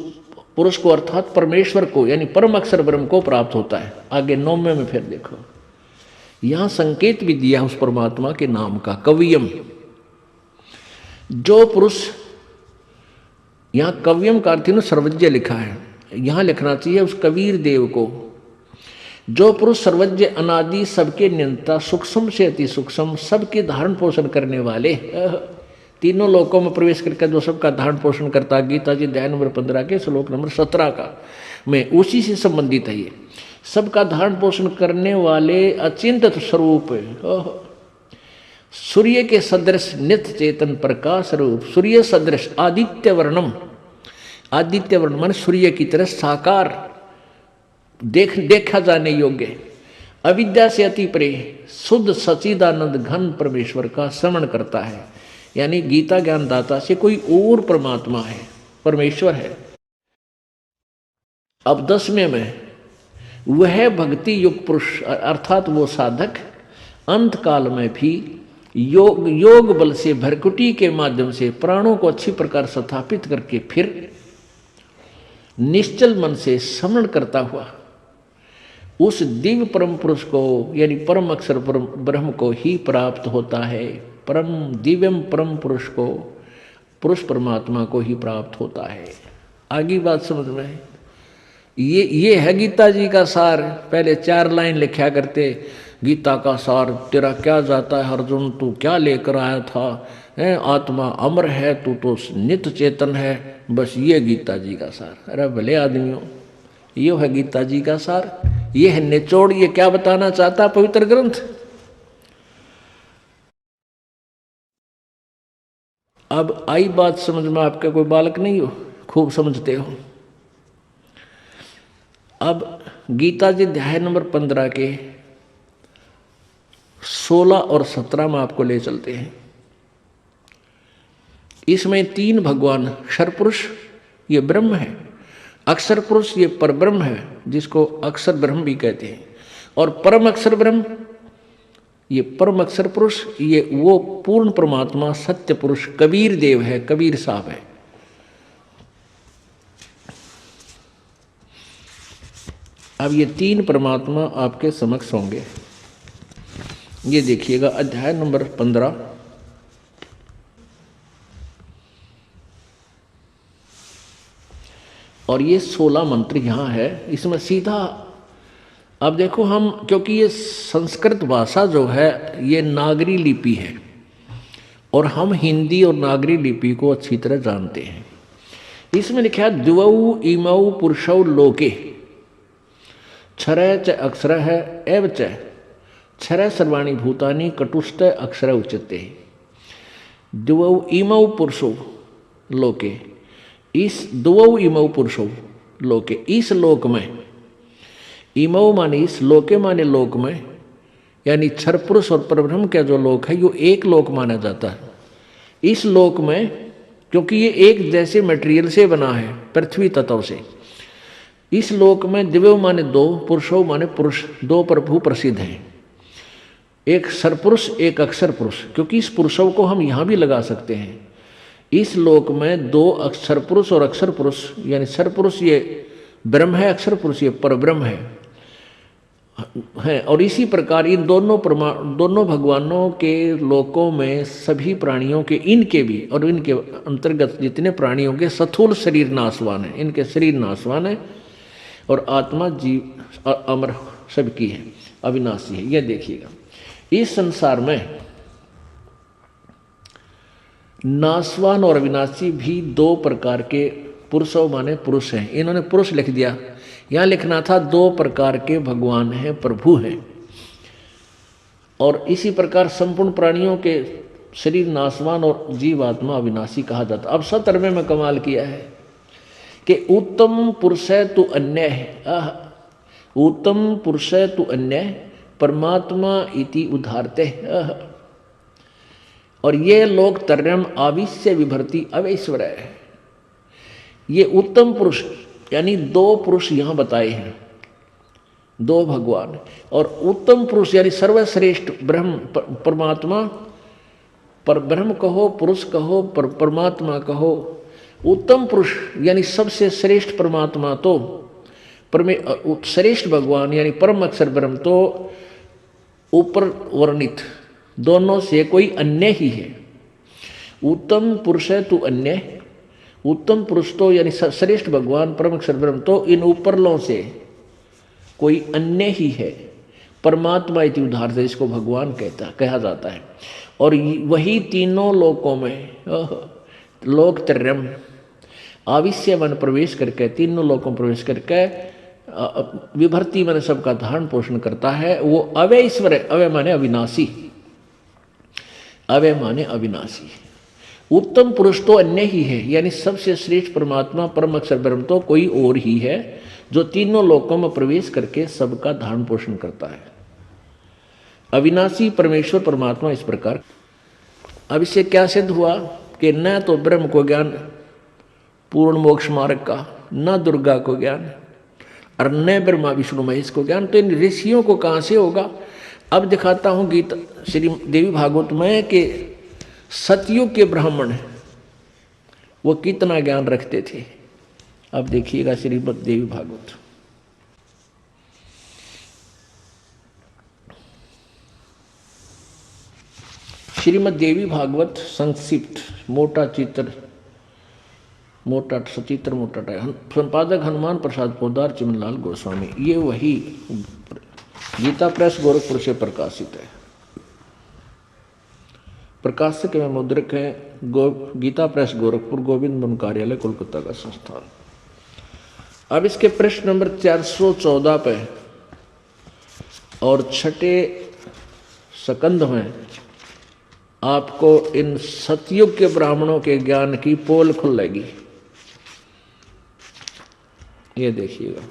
पुरुष को अर्थात परमेश्वर को, यानी परम अक्षर ब्रह्म को प्राप्त होता है। आगे 9वें में फिर देखो, यहां संकेत भी दिया उस परमात्मा के नाम का, कवियम। जो पुरुष, यहां कवियम का अर्थ सर्वज्ञ लिखा है, यहां लिखना चाहिए उस कबीर देव को। जो पुरुष सर्वज्ञ अनादि, सबके नियंता, सूक्ष्म से अति सूक्ष्म, सबके धारण पोषण करने वाले, तीनों लोकों में प्रवेश करके जो सबका धारण पोषण करता, गीता जी अध्याय नंबर 15 के श्लोक नंबर 17 का में उसी से संबंधित है। ये सबका धारण पोषण करने वाले अचिंत स्वरूप, सूर्य के सदृश नित्य चेतन प्रकाश रूप, सूर्य सदृश आदित्य वर्णम, आदित्य वर्ण मन सूर्य की तरह साकार, देखा जाने योग्य, अविद्या से अति परे, शुद्ध सचिदानंद घन परमेश्वर का श्रवण करता है। यानी गीता ज्ञान दाता से कोई और परमात्मा है, परमेश्वर है। अब 10वें में, वह भक्ति युग पुरुष अर्थात वो साधक अंत काल में भी योग बल से भरकुटी के माध्यम से प्राणों को अच्छी प्रकार स्थापित करके फिर निश्चल मन से श्रवण करता हुआ उस दिव्य परम पुरुष को, यानी परम अक्षर परम ब्रह्म को ही प्राप्त होता है। परम दिव्यम परम पुरुष को, पुरुष परमात्मा को ही प्राप्त होता है। आगे बात समझ में है। ये है गीता जी का सार। पहले 4 लाइन लिखा करते, गीता का सार तेरा क्या जाता है अर्जुन, तू क्या लेकर आया था, आत्मा अमर है, तू तो नित्य चेतन है, बस ये गीता जी का सार। अरे भले आदमियों, ये है गीता जी का सार, ये है निचोड़। ये क्या बताना चाहता पवित्र ग्रंथ। अब आई बात समझ में, आपका कोई बालक नहीं हो, खूब समझते हो। अब गीता जी अध्याय नंबर 15 के 16 और 17 में आपको ले चलते हैं। इसमें 3 भगवान, अक्षर पुरुष ये ब्रह्म है, अक्षर पुरुष ये परब्रह्म है जिसको अक्षर ब्रह्म भी कहते हैं, और परम अक्षर ब्रह्म ये परम अक्षर पुरुष ये वो पूर्ण परमात्मा सत्य पुरुष कबीर देव है, कबीर साहब है। अब ये 3 परमात्मा आपके समक्ष होंगे। ये देखिएगा अध्याय नंबर 15 और ये 16 मंत्र यहाँ है। इसमें सीधा अब देखो हम, क्योंकि ये संस्कृत भाषा जो है ये नागरी लिपि है और हम हिंदी और नागरी लिपि को अच्छी तरह जानते हैं। इसमें लिखा है द्वौ इमौ पुरुषौ लोके क्षरः च अक्षरः एव च क्षरः सर्वाणि भूतानि कटुष्ट अक्षर उच्यते। द्वौ इमौ पुरुषौ लोके, इस द्वौ इमौ पुरुषौ लोके, इस लोक में, इमौ माने इस, लोके माने लोक में, यानी क्षर पुरुष और परब्रह्म का जो लोक है यो एक लोक माना जाता है। इस लोक में क्योंकि ये एक जैसे मटेरियल से बना है, पृथ्वी तत्व से। इस लोक में दिव्य माने दो, पुरुषों माने पुरुष, दो प्रभु प्रसिद्ध हैं, एक सरपुरुष एक अक्षर पुरुष, क्योंकि इस पुरुषों को हम यहाँ भी लगा सकते हैं। इस लोक में दो अक्षर पुरुष और अक्षर पुरुष, यानी सरपुरुष ये ब्रह्म है, अक्षर पुरुष ये परब्रह्म है। और इसी प्रकार इन दोनों भगवानों के लोकों में सभी प्राणियों के, इनके भी और इनके अंतर्गत जितने प्राणियों के स्थूल शरीर नाशवान है, इनके शरीर नाशवान है, और आत्मा जीव अमर सबकी है, अविनाशी है। यह देखिएगा, इस संसार में नाशवान और अविनाशी भी दो प्रकार के पुरुषों माने पुरुष हैं। इन्होंने पुरुष लिख दिया, यहाँ लिखना था दो प्रकार के भगवान हैं, प्रभु हैं। और इसी प्रकार संपूर्ण प्राणियों के शरीर नाशवान और जीवात्मा अविनाशी कहा जाता। अब 17वें में कमाल किया है कि उत्तम पुरुष है तू अन्य है, उत्तम पुरुष है तू अन्य परमात्मा इति उदाहरते। और ये लोक तर्यम आविश्य विभर्ति अवैश्वर है। ये उत्तम पुरुष यानी दो पुरुष यहाँ बताए हैं, दो भगवान, और उत्तम पुरुष यानी सर्वश्रेष्ठ ब्रह्म परमात्मा, पर ब्रह्म कहो, पुरुष कहो, परमात्मा कहो। उत्तम पुरुष यानी सबसे श्रेष्ठ परमात्मा तो श्रेष्ठ भगवान यानी परम अक्षर ब्रह्म तो ऊपर वर्णित दोनों से कोई अन्य ही है। उत्तम पुरुष है तू अन्य, उत्तम पुरुष तो यानी श्रेष्ठ भगवान परम अक्षर ब्रह्म तो इन ऊपरलों से कोई अन्य ही है। परमात्मा इति उदाहरण से इसको भगवान कहा जाता है। और वही तीनों लोकों में लोक त्रयम आविश्य मन प्रवेश करके, तीनों लोकों में प्रवेश करके विभर्ति मन सबका धारण पोषण करता है। वो अवय ईश्वर है, अवय माने अविनाशी, अवय माने अविनाशी। उत्तम पुरुष तो अन्य ही है, यानी सबसे श्रेष्ठ परमात्मा परम अक्षर ब्रह्म तो कोई और ही है जो तीनों लोकों में प्रवेश करके सबका धारण पोषण करता है। अविनाशी परमेश्वर परमात्मा इस प्रकार। अब इससे क्या सिद्ध हुआ कि न तो ब्रह्म को ज्ञान पूर्ण मोक्ष मार्ग का, न दुर्गा को ज्ञान, और न ब्रह्मा विष्णु महेश को ज्ञान। तो इन ऋषियों को कहाँ से होगा? अब दिखाता हूँ गीता श्री देवी भागवत में कि सतयुग के ब्राह्मण वो कितना ज्ञान रखते थे। अब देखिएगा श्रीमद् देवी भागवत, श्रीमद् देवी भागवत संक्षिप्त मोटा चित्र, मोटा सचित्र मोटा संपादक हनुमान प्रसाद पोदार चिमनलाल गोस्वामी। ये वही गीता प्रेस गोरखपुर से प्रकाशित है। प्रकाशक में मुद्रक है गीता प्रेस गोरखपुर, गोविंद वन कार्यालय कोलकाता का संस्थान। अब इसके पृष्ठ नंबर 414 पे और छठे सकंद में आपको इन सतयुग के ब्राह्मणों के ज्ञान की पोल खुलेगी। ये देखिएगा,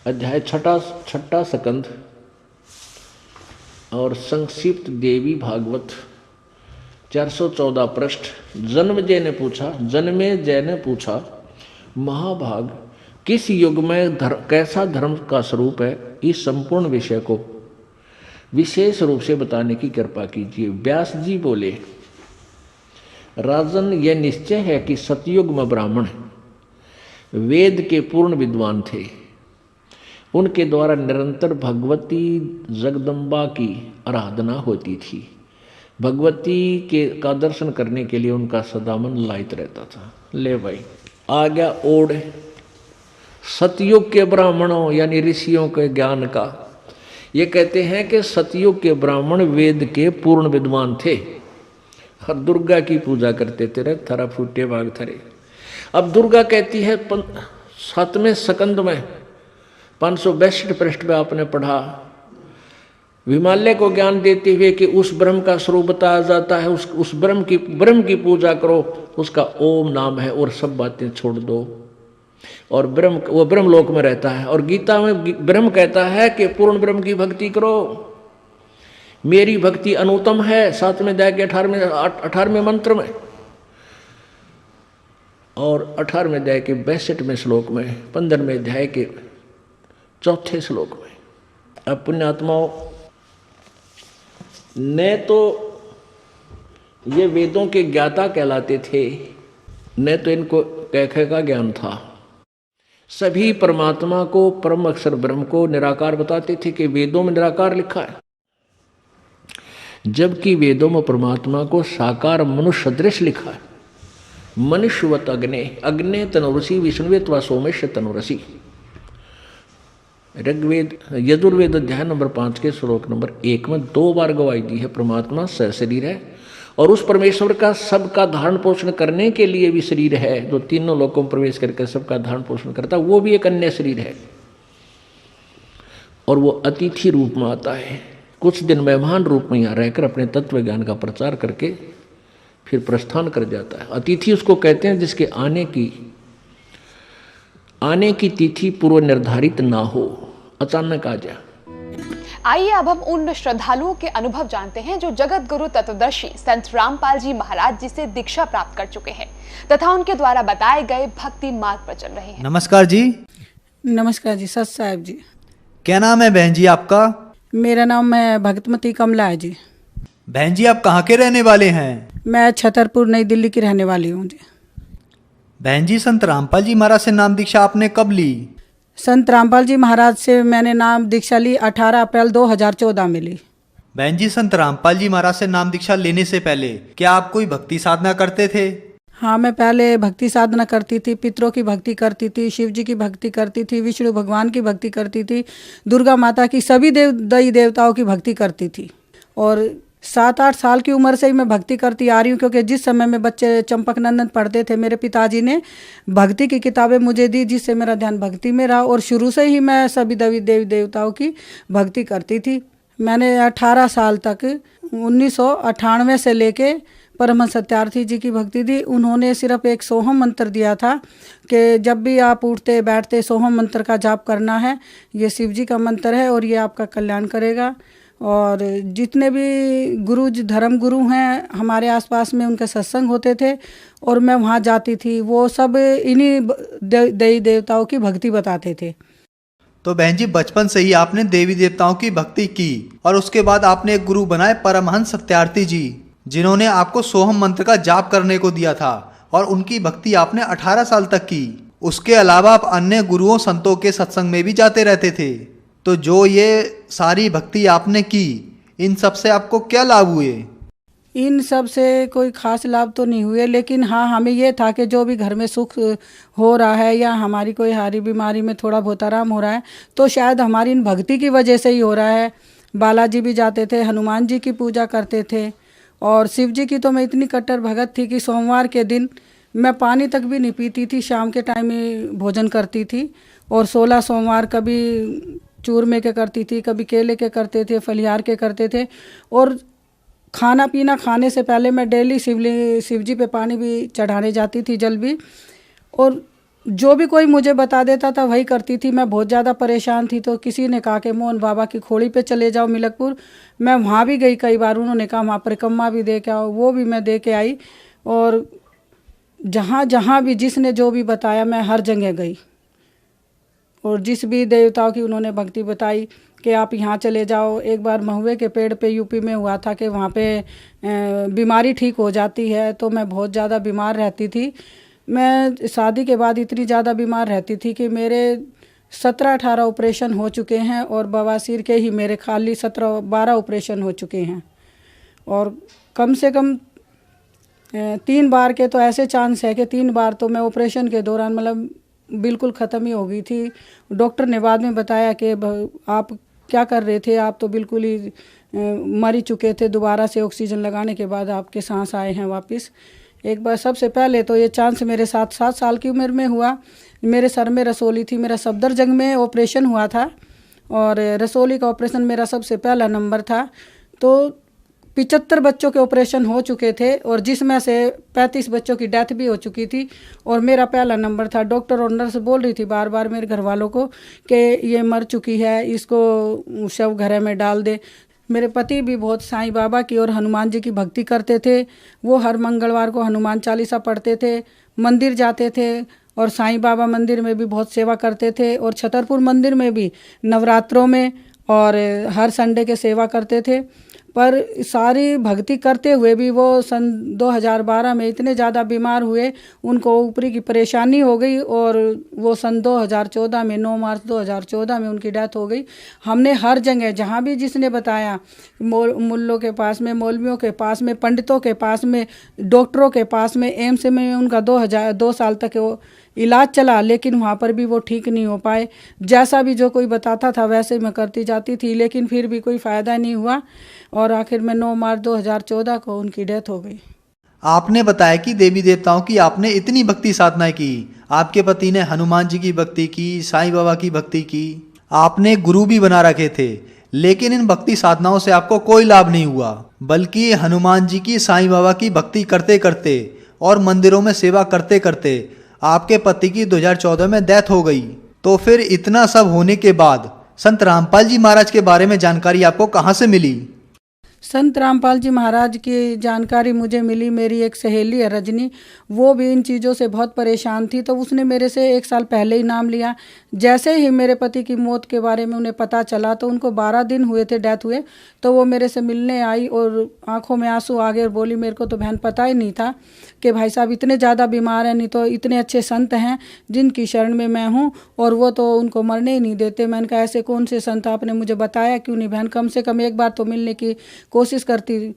अध्याय छठा सकंद और संक्षिप्त देवी भागवत 414 पृष्ठ। जन्मेजय ने पूछा महाभाग, किस युग में कैसा धर्म का स्वरूप है, इस संपूर्ण विषय को विशेष रूप से बताने की कृपा कीजिए। व्यास जी बोले, राजन, यह निश्चय है कि सतयुग में ब्राह्मण वेद के पूर्ण विद्वान थे। उनके द्वारा निरंतर भगवती जगदम्बा की आराधना होती थी। भगवती का दर्शन करने के लिए उनका सदा मन लायित रहता था। ले भाई, आ गया ओढ़ सतयुग के ब्राह्मणों यानी ऋषियों के ज्ञान का। ये कहते हैं कि सतयुग के ब्राह्मण वेद के पूर्ण विद्वान थे और दुर्गा की पूजा करते थे। रे थरा फूटे बाग थरे। अब दुर्गा कहती है 7वें सकंद में 562 पृष्ठ पे आपने पढ़ा, विमाल्य को ज्ञान देते हुए कि उस ब्रह्म का स्वरूप बताया जाता है। उस ब्रह्म की पूजा करो, उसका ओम नाम है, और सब बातें छोड़ दो। और वो ब्रह्म लोक में रहता है। और गीता में ब्रह्म कहता है कि पूर्ण ब्रह्म की भक्ति करो, मेरी भक्ति अनुत्तम है। 7वें अध्याय के 18वें मंत्र में और 18वें अध्याय के 62वें श्लोक में, 15वें अध्याय के 4थे श्लोक में, अब पुण्यात्माओं, न तो ये वेदों के ज्ञाता कहलाते थे, न तो इनको कैखे का ज्ञान था। सभी परमात्मा को, परम अक्षर ब्रह्म को निराकार बताते थे कि वेदों में निराकार लिखा है, जबकि वेदों में परमात्मा को साकार मनुष्य सदृश लिखा है। मनुष्यवत अग्ने, अग्ने तनुरसी विष्णुवेत व सोमेश तनुरसी। ऋग्वेद यजुर्वेद अध्याय नंबर 5 के श्लोक नंबर 1 में 2 बार गवाही दी है परमात्मा सशरीर है, और उस परमेश्वर का सबका धारण पोषण करने के लिए भी शरीर है, जो तीनों लोकों में प्रवेश करके सबका धारण पोषण करता है, वो भी एक अन्य शरीर है। और वो अतिथि रूप में आता है, कुछ दिन मेहमान रूप में यहाँ रहकर अपने तत्व ज्ञान का प्रचार करके फिर प्रस्थान कर जाता है। अतिथि उसको कहते हैं जिसके आने की तिथि पूर्व निर्धारित ना हो, अचानक आ जाए। आइए अब हम उन श्रद्धालुओं के अनुभव जानते हैं जो जगत गुरु तत्वदर्शी संत रामपाल जी महाराज जी से दीक्षा प्राप्त कर चुके हैं तथा उनके द्वारा बताए गए भक्ति मार्ग पर चल रहे हैं। नमस्कार जी। नमस्कार जी, सत साहब जी। क्या नाम है बहन जी आपका? मेरा नाम है भगतमती कमला है जी। बहन जी आप कहाँ के रहने वाले हैं? मैं छतरपुर नई दिल्ली की रहने वाली हूँ जी। बहन जी संत रामपाल जी महाराज से नाम दीक्षा आपने कब ली? संत रामपाल जी महाराज से मैंने नाम दीक्षा ली 18 अप्रैल 2014 में ली। बहन जी संत रामपाल जी महाराज से नाम दीक्षा लेने से पहले क्या आप कोई भक्ति साधना करते थे? हाँ, मैं पहले भक्ति साधना करती थी, पितरों की भक्ति करती थी, शिव जी की भक्ति करती थी, विष्णु भगवान की भक्ति करती थी, दुर्गा माता की, सभी देवी देवताओं की भक्ति करती थी। और 7-8 साल की उम्र से ही मैं भक्ति करती आ रही हूँ, क्योंकि जिस समय में बच्चे चंपक नंदन पढ़ते थे, मेरे पिताजी ने भक्ति की किताबें मुझे दी, जिससे मेरा ध्यान भक्ति में रहा, और शुरू से ही मैं सभी देवी देवताओं की भक्ति करती थी। मैंने 18 साल तक 1998 से लेके परमहंस सत्यार्थी जी की भक्ति दी। उन्होंने सिर्फ एक सोहम मंत्र दिया था कि जब भी आप उठते बैठते सोहम मंत्र का जाप करना है, ये शिव जी का मंत्र है और ये आपका कल्याण करेगा। और जितने भी गुरु धर्म गुरु हैं हमारे आसपास में, उनके सत्संग होते थे और मैं वहाँ जाती थी, वो सब इन्हीं देवी देवताओं की भक्ति बताते थे। तो बहन जी बचपन से ही आपने देवी देवताओं की भक्ति की और उसके बाद आपने एक गुरु बनाए परमहंस सत्यार्थी जी, जिन्होंने आपको सोहम मंत्र का जाप करने को दिया था, और उनकी भक्ति आपने 18 साल तक की। उसके अलावा आप अन्य गुरुओं संतों के सत्संग में भी जाते रहते थे। तो जो ये सारी भक्ति आपने की, इन सब से आपको क्या लाभ हुए? इन सब से कोई खास लाभ तो नहीं हुए, लेकिन हाँ, हमें ये था कि जो भी घर में सुख हो रहा है या हमारी कोई हारी बीमारी में थोड़ा बहुत आराम हो रहा है, तो शायद हमारी इन भक्ति की वजह से ही हो रहा है। बालाजी भी जाते थे, हनुमान जी की पूजा करते थे, और शिव जी की तो मैं इतनी कट्टर भगत थी कि सोमवार के दिन मैं पानी तक भी नहीं पीती थी, शाम के टाइम में भोजन करती थी। और 16 सोमवार कभी चूरमे के करती थी, कभी केले के करते थे, फलिहार के करते थे। और खाना पीना खाने से पहले मैं डेली शिव जी पे पानी भी चढ़ाने जाती थी, जल भी। और जो भी कोई मुझे बता देता था वही करती थी। मैं बहुत ज़्यादा परेशान थी, तो किसी ने कहा कि मोहन बाबा की खोड़ी पे चले जाओ मिलकपुर। मैं वहाँ भी गई कई बार, उन्होंने कहा वहाँ परिक्रमा भी दे के आओ, वो भी मैं दे के आई। और जहाँ जहाँ भी जिसने जो भी बताया मैं हर जगह गई, और जिस भी देवताओं की उन्होंने भक्ति बताई कि आप यहाँ चले जाओ। एक बार महुए के पेड़ पे यूपी में हुआ था कि वहाँ पे बीमारी ठीक हो जाती है, तो मैं बहुत ज़्यादा बीमार रहती थी। मैं शादी के बाद इतनी ज़्यादा बीमार रहती थी कि मेरे 17-18 ऑपरेशन हो चुके हैं, और बवासीर के ही मेरे खाली 17-12 ऑपरेशन हो चुके हैं। और कम से कम 3 बार के तो ऐसे चांस है कि 3 बार तो मैं ऑपरेशन के दौरान मतलब बिल्कुल ख़त्म ही हो गई थी। डॉक्टर ने बाद में बताया कि आप क्या कर रहे थे, आप तो बिल्कुल ही मर ही चुके थे, दोबारा से ऑक्सीजन लगाने के बाद आपके सांस आए हैं वापस। एक बार सबसे पहले तो ये चांस मेरे साथ 7 साल की उम्र में हुआ। मेरे सर में रसोली थी, मेरा सफदरजंग में ऑपरेशन हुआ था, और रसोली का ऑपरेशन मेरा सबसे पहला नंबर था। तो 75 बच्चों के ऑपरेशन हो चुके थे, और जिसमें से 35 बच्चों की डेथ भी हो चुकी थी, और मेरा पहला नंबर था। डॉक्टर और नर्स बोल रही थी बार बार मेरे घर वालों को कि ये मर चुकी है, इसको शव घर में डाल दे। मेरे पति भी बहुत साईं बाबा की और हनुमान जी की भक्ति करते थे। वो हर मंगलवार को हनुमान चालीसा पढ़ते थे, मंदिर जाते थे और साईं बाबा मंदिर में भी बहुत सेवा करते थे और छतरपुर मंदिर में भी नवरात्रों में और हर संडे के सेवा करते थे। पर सारी भक्ति करते हुए भी वो सन 2012 में इतने ज़्यादा बीमार हुए, उनको ऊपरी की परेशानी हो गई और वो सन 2014 में 9 मार्च 2014 में उनकी डेथ हो गई। हमने हर जगह जहाँ भी जिसने बताया, मुल्लों के पास में, मौलवियों के पास में, पंडितों के पास में, डॉक्टरों के पास में, एम्स में उनका 2 साल तक वो इलाज चला, लेकिन वहाँ पर भी वो ठीक नहीं हो पाए। जैसा भी जो कोई बताता था वैसे मैं करती जाती थी, लेकिन फिर भी कोई फ़ायदा नहीं हुआ और आखिर में 9 मार्च 2014 को उनकी डेथ हो गई। आपने बताया कि देवी देवताओं की आपने इतनी भक्ति साधनाएं की, आपके पति ने हनुमान जी की भक्ति की, साईं बाबा की भक्ति की, आपने गुरु भी बना रखे थे, लेकिन इन भक्ति साधनाओं से आपको कोई लाभ नहीं हुआ, बल्कि हनुमान जी की, साईं बाबा की भक्ति करते करते और मंदिरों में सेवा करते करते आपके पति की 2014 में डेथ हो गई। तो फिर इतना सब होने के बाद संत रामपाल जी महाराज के बारे में जानकारी आपको कहाँ से मिली? संत रामपाल जी महाराज की जानकारी मुझे मिली, मेरी एक सहेली है रजनी, वो भी इन चीज़ों से बहुत परेशान थी, तो उसने मेरे से 1 साल पहले ही नाम लिया। जैसे ही मेरे पति की मौत के बारे में उन्हें पता चला, तो उनको 12 दिन हुए थे डेथ हुए, तो वो मेरे से मिलने आई और आंखों में आंसू आ गए और बोली, मेरे को तो बहन पता ही नहीं था कि भाई साहब इतने ज़्यादा बीमार हैं, नहीं तो इतने अच्छे संत हैं जिनकी शरण में मैं हूँ और वो तो उनको मरने ही नहीं देते। मैंने कहा ऐसे कौन से संत, आपने मुझे बताया क्यों नहीं बहन, कम से कम एक बार तो मिलने की कोशिश करती।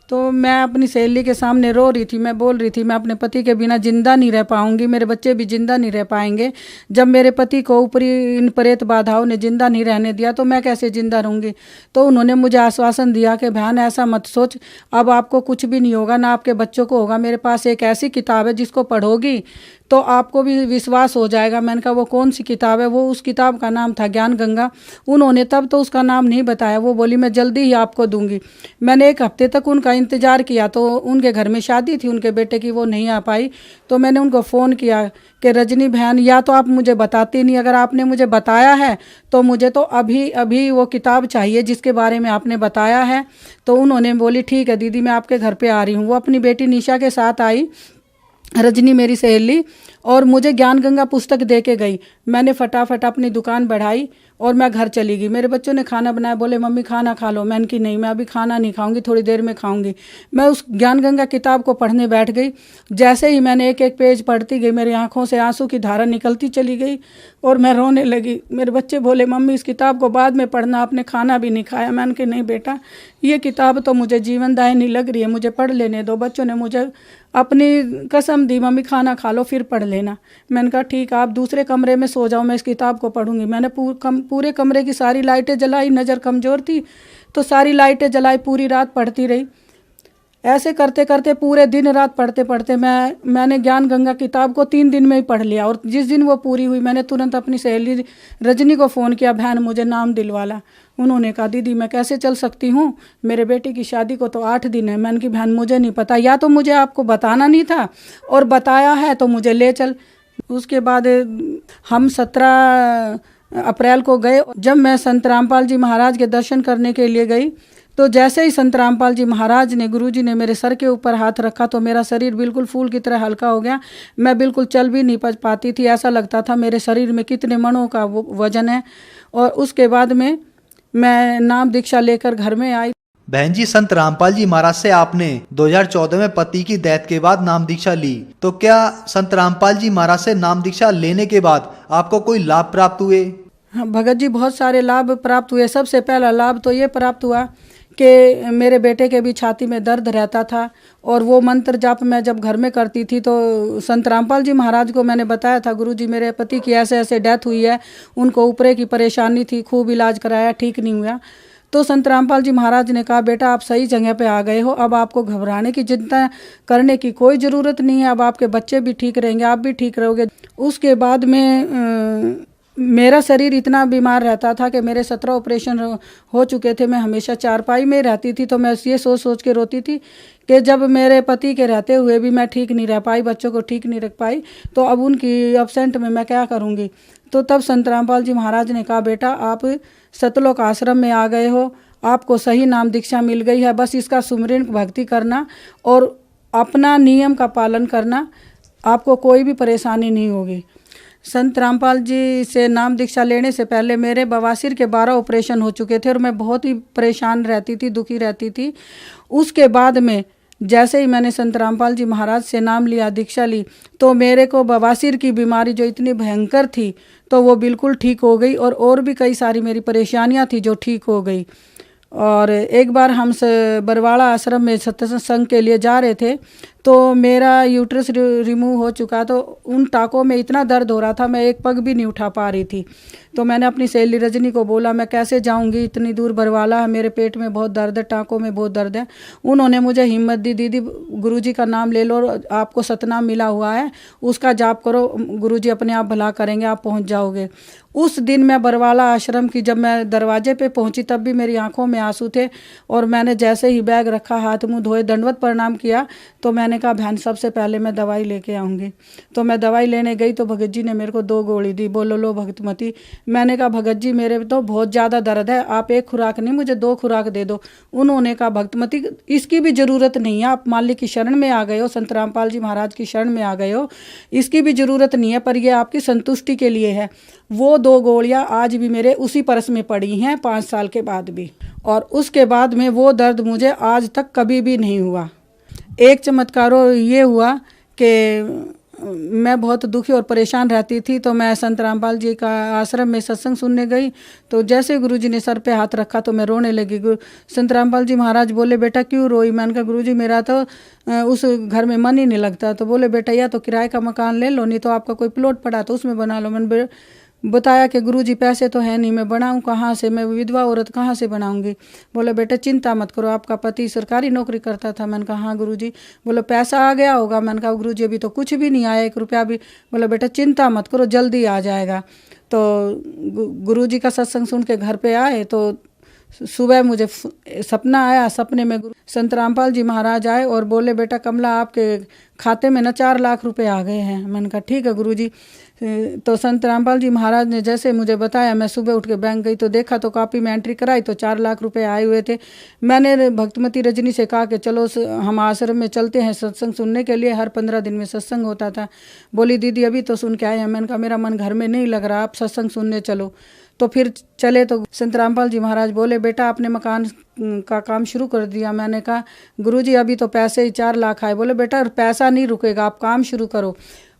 तो मैं अपनी सहेली के सामने रो रही थी, मैं बोल रही थी मैं अपने पति के बिना जिंदा नहीं रह पाऊंगी, मेरे बच्चे भी जिंदा नहीं रह पाएंगे। जब मेरे पति को ऊपरी इन प्रेत बाधाओं ने जिंदा नहीं रहने दिया तो मैं कैसे जिंदा रहूंगी। तो उन्होंने मुझे आश्वासन दिया कि बहन ऐसा मत सोच, अब आपको कुछ भी नहीं होगा, ना आपके बच्चों को होगा। मेरे पास एक ऐसी किताब है जिसको पढ़ोगी तो आपको भी विश्वास हो जाएगा। मैंने कहा वो कौन सी किताब है? वो उस किताब का नाम था ज्ञान गंगा। उन्होंने तब तो उसका नाम नहीं बताया, वो बोली मैं जल्दी ही आपको दूंगी। मैंने 1 हफ्ते तक उनका इंतज़ार किया, तो उनके घर में शादी थी उनके बेटे की, वो नहीं आ पाई। तो मैंने उनको फ़ोन किया कि रजनी बहन, या तो आप मुझे बताती नहीं, अगर आपने मुझे बताया है तो मुझे तो अभी अभी वो किताब चाहिए जिसके बारे में आपने बताया है। तो उन्होंने बोली ठीक है दीदी, मैं आपके घर पे आ रही हूँ। वो अपनी बेटी निशा के साथ आई, रजनी मेरी सहेली, और मुझे ज्ञान गंगा पुस्तक दे के गई। मैंने फटाफट अपनी दुकान बढ़ाई और मैं घर चली गई। मेरे बच्चों ने खाना बनाया, बोले मम्मी खाना खा लो। मैंने कि नहीं, मैं अभी खाना नहीं खाऊंगी, थोड़ी देर में खाऊंगी। मैं उस ज्ञान गंगा किताब को पढ़ने बैठ गई। जैसे ही मैंने एक एक पेज पढ़ती गई, मेरी आंखों से आंसू की धारा निकलती चली गई और मैं रोने लगी। मेरे बच्चे बोले मम्मी इस किताब को बाद में पढ़ना, आपने खाना भी नहीं खाया। मैंने कि नहीं बेटा, ये किताब तो मुझे जीवनदायिनी लग रही है, मुझे पढ़ लेने दो। बच्चों ने मुझे अपनी कसम दी, मम्मी खाना खा लो फिर पढ़ लेना। मैंने कहा ठीक, आप दूसरे कमरे में सो जाओ, मैं इस किताब को पढ़ूंगी। मैंने पूरे कमरे की सारी लाइटें जलाई, नज़र कमज़ोर थी तो सारी लाइटें जलाई, पूरी रात पढ़ती रही। ऐसे करते करते पूरे दिन रात पढ़ते पढ़ते मैंने ज्ञान गंगा किताब को 3 दिन में ही पढ़ लिया। और जिस दिन वो पूरी हुई, मैंने तुरंत अपनी सहेली रजनी को फ़ोन किया, बहन मुझे नाम दिलवाला। उन्होंने कहा दीदी मैं कैसे चल सकती हूँ, मेरे बेटे की शादी को तो 8 दिन है। मैंने की बहन मुझे नहीं पता, या तो मुझे आपको बताना नहीं था और बताया है तो मुझे ले चल। उसके बाद हम 17 अप्रैल को गए। जब मैं संत रामपाल जी महाराज के दर्शन करने के लिए गई, तो जैसे ही संत रामपाल जी महाराज ने, गुरुजी ने मेरे सर के ऊपर हाथ रखा तो मेरा शरीर बिल्कुल फूल की तरह हल्का हो गया। मैं बिल्कुल चल भी नहीं पाती थी, ऐसा लगता था मेरे शरीर में कितने मनों का वजन है। और उसके बाद में मैं नाम दीक्षा लेकर घर में आई। बहन जी, संत रामपाल जी महाराज से आपने 2014 में पति की डेथ के बाद नाम दीक्षा ली, तो क्या संत रामपाल जी महाराज से नाम दीक्षा लेने के बाद आपको कोई लाभ प्राप्त हुए? हाँ भगत जी, बहुत सारे लाभ प्राप्त हुए। सबसे पहला लाभ तो ये प्राप्त हुआ कि मेरे बेटे के भी छाती में दर्द रहता था और वो मंत्र जाप मैं जब घर में करती थी तो संत रामपाल जी महाराज को मैंने बताया था, गुरुजी मेरे पति की ऐसे ऐसे डेथ हुई है, उनको ऊपरे की परेशानी थी, खूब इलाज कराया, ठीक नहीं हुआ। तो संत रामपाल जी महाराज ने कहा बेटा आप सही जगह पे आ गए हो, अब आपको घबराने की चिंता करने की कोई ज़रूरत नहीं है, अब आपके बच्चे भी ठीक रहेंगे, आप भी ठीक रहोगे। उसके बाद में मेरा शरीर इतना बीमार रहता था कि मेरे 17 ऑपरेशन हो चुके थे। मैं हमेशा चारपाई में रहती थी, तो मैं ये सोच सोच के रोती थी कि जब मेरे पति के रहते हुए भी मैं ठीक नहीं रह पाई, बच्चों को ठीक नहीं रख पाई, तो अब उनकी एब्सेंट में मैं क्या करूँगी। तो तब संत रामपाल जी महाराज ने कहा बेटा आप सतलोक आश्रम में आ गए हो, आपको सही नाम दीक्षा मिल गई है, बस इसका सुमिरन भक्ति करना और अपना नियम का पालन करना। आपको कोई भी परेशानी नहीं होगी। संत रामपाल जी से नाम दीक्षा लेने से पहले मेरे बवासीर के 12 ऑपरेशन हो चुके थे और मैं बहुत ही परेशान रहती थी, दुखी रहती थी। उसके बाद में जैसे ही मैंने संत रामपाल जी महाराज से नाम लिया, दीक्षा ली, तो मेरे को बवासीर की बीमारी जो इतनी भयंकर थी तो वो बिल्कुल ठीक हो गई और भी कई सारी मेरी परेशानियां थी जो ठीक हो गई। और एक बार हम बरवाड़ा आश्रम में सत्संग के लिए जा रहे थे तो मेरा यूट्रस रिमूव हो चुका, तो उन टाँकों में इतना दर्द हो रहा था, मैं एक पग भी नहीं उठा पा रही थी। तो मैंने अपनी सहेली रजनी को बोला मैं कैसे जाऊंगी, इतनी दूर बरवाला है, मेरे पेट में बहुत दर्द है, टाँकों में बहुत दर्द है। उन्होंने मुझे हिम्मत दी, दीदी गुरुजी का नाम ले लो, आपको सतनाम मिला हुआ है, उसका जाप करो, गुरुजी अपने आप भला करेंगे, आप पहुँच जाओगे। उस दिन मैं बरवाला आश्रम की जब मैं दरवाजे पे पहुंची तब भी मेरी आंखों में आंसू थे और मैंने जैसे ही बैग रखा, हाथ मुंह धोए, दंडवत प्रणाम किया, तो मैंने कहा बहन सबसे पहले मैं दवाई लेके आऊँगी। तो मैं दवाई लेने गई तो भगत जी ने मेरे को 2 गोली दी, बोलो लो भगतमती। मैंने कहा भगत जी मेरे तो बहुत ज़्यादा दर्द है, आप 1 खुराक नहीं मुझे 2 खुराक दे दो। उन्होंने कहा भगतमती इसकी भी ज़रूरत नहीं है, आप मालिक की शरण में आ गए हो, संत रामपाल जी महाराज की शरण में आ गए हो, इसकी भी ज़रूरत नहीं है, पर यह आपकी संतुष्टि के लिए है। वो 2 गोलियां आज भी मेरे उसी पर्स में पड़ी हैं 5 साल के बाद भी, और उसके बाद में वो दर्द मुझे आज तक कभी भी नहीं हुआ। एक चमत्कार ये हुआ कि मैं बहुत दुखी और परेशान रहती थी, तो मैं संत रामपाल जी का आश्रम में सत्संग सुनने गई, तो जैसे गुरुजी ने सर पे हाथ रखा तो मैं रोने लगी। संत रामपाल जी महाराज बोले बेटा क्यों रोई? मैंने कहा गुरुजी मेरा तो उस घर में मन ही नहीं लगता। तो बोले बेटा या तो किराए का मकान ले लो, नहीं तो आपका कोई प्लॉट पड़ा तो उसमें बना लो। मैंने बताया कि गुरुजी पैसे तो है नहीं, मैं बनाऊं कहाँ से, मैं विधवा औरत कहाँ से बनाऊंगी। बोले बेटा चिंता मत करो, आपका पति सरकारी नौकरी करता था। मैंने कहा हाँ गुरुजी। बोले पैसा आ गया होगा? मैंने कहा गुरुजी अभी तो कुछ भी नहीं आया, 1 रुपया भी। बोले बेटा चिंता मत करो, जल्दी आ जाएगा। तो गुरुजी का सत्संग सुन के घर पे आए तो सुबह मुझे सपना आया, सपने में संत रामपाल जी महाराज आए और बोले बेटा कमला आपके खाते में ना 4 लाख रुपए आ गए हैं। मैंने कहा ठीक है गुरुजी। तो संत रामपाल जी महाराज ने जैसे मुझे बताया, मैं सुबह उठ के बैंक गई तो देखा तो कॉपी में एंट्री कराई तो 4 लाख रुपए आए हुए थे। मैंने भक्तमती रजनी से कहा कि चलो हम आश्रम में चलते हैं सत्संग सुनने के लिए, हर 15 दिन में सत्संग होता था। बोली दीदी अभी तो सुन के आए हैं। मैंने कहा मेरा मन घर में नहीं लग रहा, आप सत्संग सुनने चलो। तो फिर चले तो संत रामपाल जी महाराज बोले बेटा आपने मकान का काम शुरू कर दिया? मैंने कहा गुरुजी अभी तो पैसे ही 4 लाख आए। बोले बेटा पैसा नहीं रुकेगा, आप काम शुरू करो।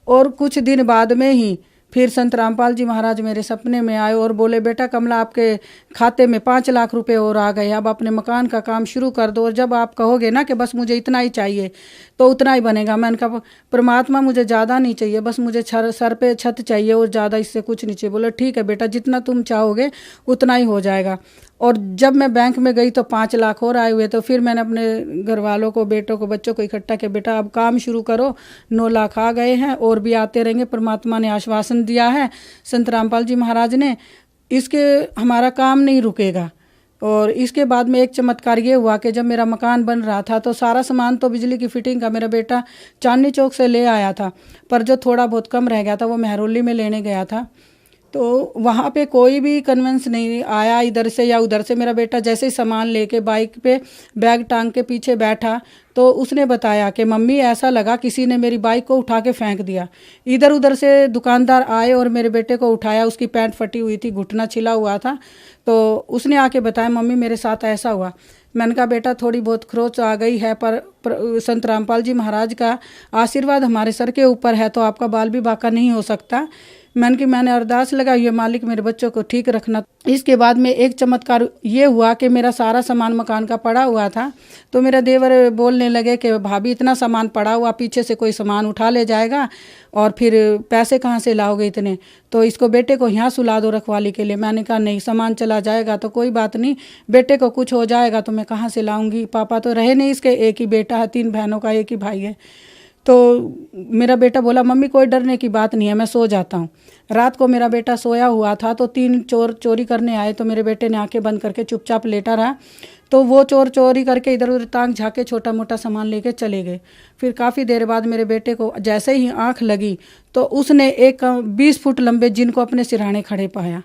और कुछ दिन बाद में ही फिर संत रामपाल जी महाराज मेरे सपने में आए और बोले बेटा कमला आपके खाते में 5 लाख रुपए और आ गए, अब अपने मकान का काम शुरू कर दो, और जब आप कहोगे ना कि बस मुझे इतना ही चाहिए तो उतना ही बनेगा। मैंने कहा परमात्मा मुझे ज़्यादा नहीं चाहिए, बस मुझे सर पे छत चाहिए और ज़्यादा इससे कुछ नहीं चाहिए। बोले ठीक है बेटा जितना तुम चाहोगे उतना ही हो जाएगा। और जब मैं बैंक में गई तो 5 लाख और आए हुए। तो फिर मैंने अपने घर वालों को, बेटों को, बच्चों को इकट्ठा किया, बेटा अब काम शुरू करो, 9 लाख आ गए हैं और भी आते रहेंगे, परमात्मा ने आश्वासन दिया है संत रामपाल जी महाराज ने, इसके हमारा काम नहीं रुकेगा। और इसके बाद में एक चमत्कार ये हुआ कि जब मेरा मकान बन रहा था तो सारा सामान तो बिजली की फिटिंग का मेरा बेटा चांदनी चौक से ले आया था, पर जो थोड़ा बहुत कम रह गया था वो मेहरौली में लेने गया था। तो वहाँ पे कोई भी कन्वेंस नहीं आया इधर से या उधर से। मेरा बेटा जैसे ही सामान लेके बाइक पे बैग टांग के पीछे बैठा तो उसने बताया कि मम्मी ऐसा लगा किसी ने मेरी बाइक को उठा के फेंक दिया। इधर उधर से दुकानदार आए और मेरे बेटे को उठाया, उसकी पैंट फटी हुई थी, घुटना छिला हुआ था। तो उसने आके बताया मम्मी मेरे साथ ऐसा हुआ। मैंने कहा बेटा थोड़ी बहुत खरोच आ गई है, पर संत रामपाल जी महाराज का आशीर्वाद हमारे सर के ऊपर है तो आपका बाल भी बाका नहीं हो सकता। मैंने अरदास लगाई है मालिक मेरे बच्चों को ठीक रखना। इसके बाद में एक चमत्कार ये हुआ कि मेरा सारा सामान मकान का पड़ा हुआ था, तो मेरा देवर बोलने लगे कि भाभी इतना सामान पड़ा हुआ, पीछे से कोई सामान उठा ले जाएगा और फिर पैसे कहाँ से लाओगे इतने, तो इसको बेटे को यहाँ सुला दो रखवाली के लिए। मैंने कहा नहीं, सामान चला जाएगा तो कोई बात नहीं, बेटे को कुछ हो जाएगा तो मैं कहाँ से लाऊंगी, पापा तो रहे नहीं, इसके एक ही बेटा है, 3 बहनों का एक ही भाई है। तो मेरा बेटा बोला मम्मी कोई डरने की बात नहीं है, मैं सो जाता हूँ। रात को मेरा बेटा सोया हुआ था तो 3 चोर चोरी करने आए, तो मेरे बेटे ने आंखें बंद करके चुपचाप लेटा रहा। तो वो चोर चोरी करके इधर उधर ताक झाके छोटा मोटा सामान लेके चले गए। फिर काफ़ी देर बाद मेरे बेटे को जैसे ही आँख लगी तो उसने एक 20 फुट लंबे जिन को अपने सिरहाने खड़े पाया।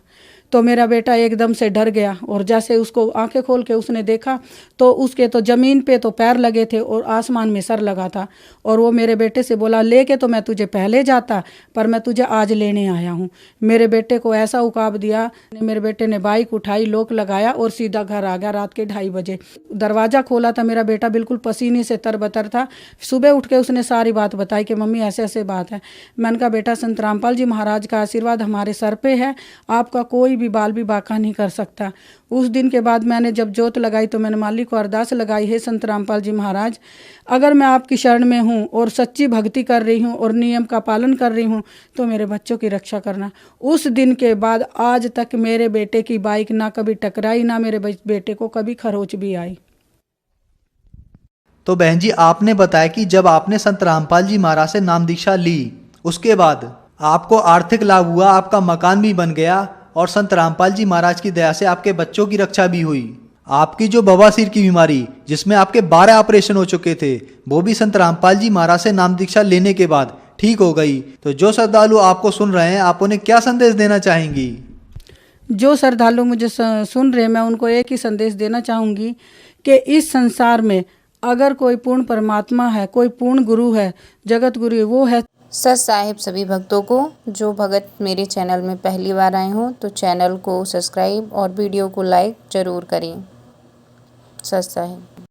तो मेरा बेटा एकदम से डर गया और जैसे उसको आंखें खोल के उसने देखा तो उसके तो ज़मीन पे तो पैर लगे थे और आसमान में सर लगा था। और वो मेरे बेटे से बोला, लेके तो मैं तुझे पहले जाता, पर मैं तुझे आज लेने आया हूँ। मेरे बेटे को ऐसा उकाब दिया, मेरे बेटे ने बाइक उठाई, लॉक लगाया और सीधा घर आ गया। रात के 2:30 बजे दरवाज़ा खोला था, मेरा बेटा बिल्कुल पसीने से तरबतर था। सुबह उठ के उसने सारी बात बताई कि मम्मी ऐसे ऐसे बात है। मैंने कहा, बेटा संत रामपाल जी महाराज का आशीर्वाद हमारे सर पे है, आपका कोई भी बाल भी बाका नहीं कर सकता। उस दिन के बाद मैंने जब जोत लगाई तो मैंने मालिक को अरदास लगाई, है संत रामपाल जी महाराज, अगर मैं आपकी शरण में हूँ और सच्ची भक्ति कर रही हूँ और नियम का पालन कर रही हूँ तो मेरे बच्चों की रक्षा करना। उस दिन के बाद आज तक मेरे बेटे की बाइक ना कभी टकराई, ना मेरे बेटे को कभी खरोच भी आई। तो बहन जी, आपने बताया कि जब आपने संत रामपाल जी महाराज से नाम दीक्षा ली, उसके बाद आपको आर्थिक लाभ हुआ, आपका मकान भी बन गया और संत रामपाल जी महाराज की दया से आपके बच्चों की रक्षा भी हुई। आपकी जो बवासीर की बीमारी, जिसमें आपके 12 ऑपरेशन हो चुके थे, वो भी संत रामपाल जी महाराज से नाम दीक्षा लेने के बाद ठीक हो गई। तो जो श्रद्धालु आपको सुन रहे हैं, आप उन्हें क्या संदेश देना चाहेंगी? जो श्रद्धालु मुझे सुन रहे हैं, मैं उनको एक ही संदेश देना चाहूँगी कि इस संसार में अगर कोई पूर्ण परमात्मा है, कोई पूर्ण गुरु है, जगत गुरु है, वो है सत साहिब। सभी भक्तों को, जो भगत मेरे चैनल में पहली बार आए हों तो चैनल को सब्सक्राइब और वीडियो को लाइक ज़रूर करें। सत साहिब।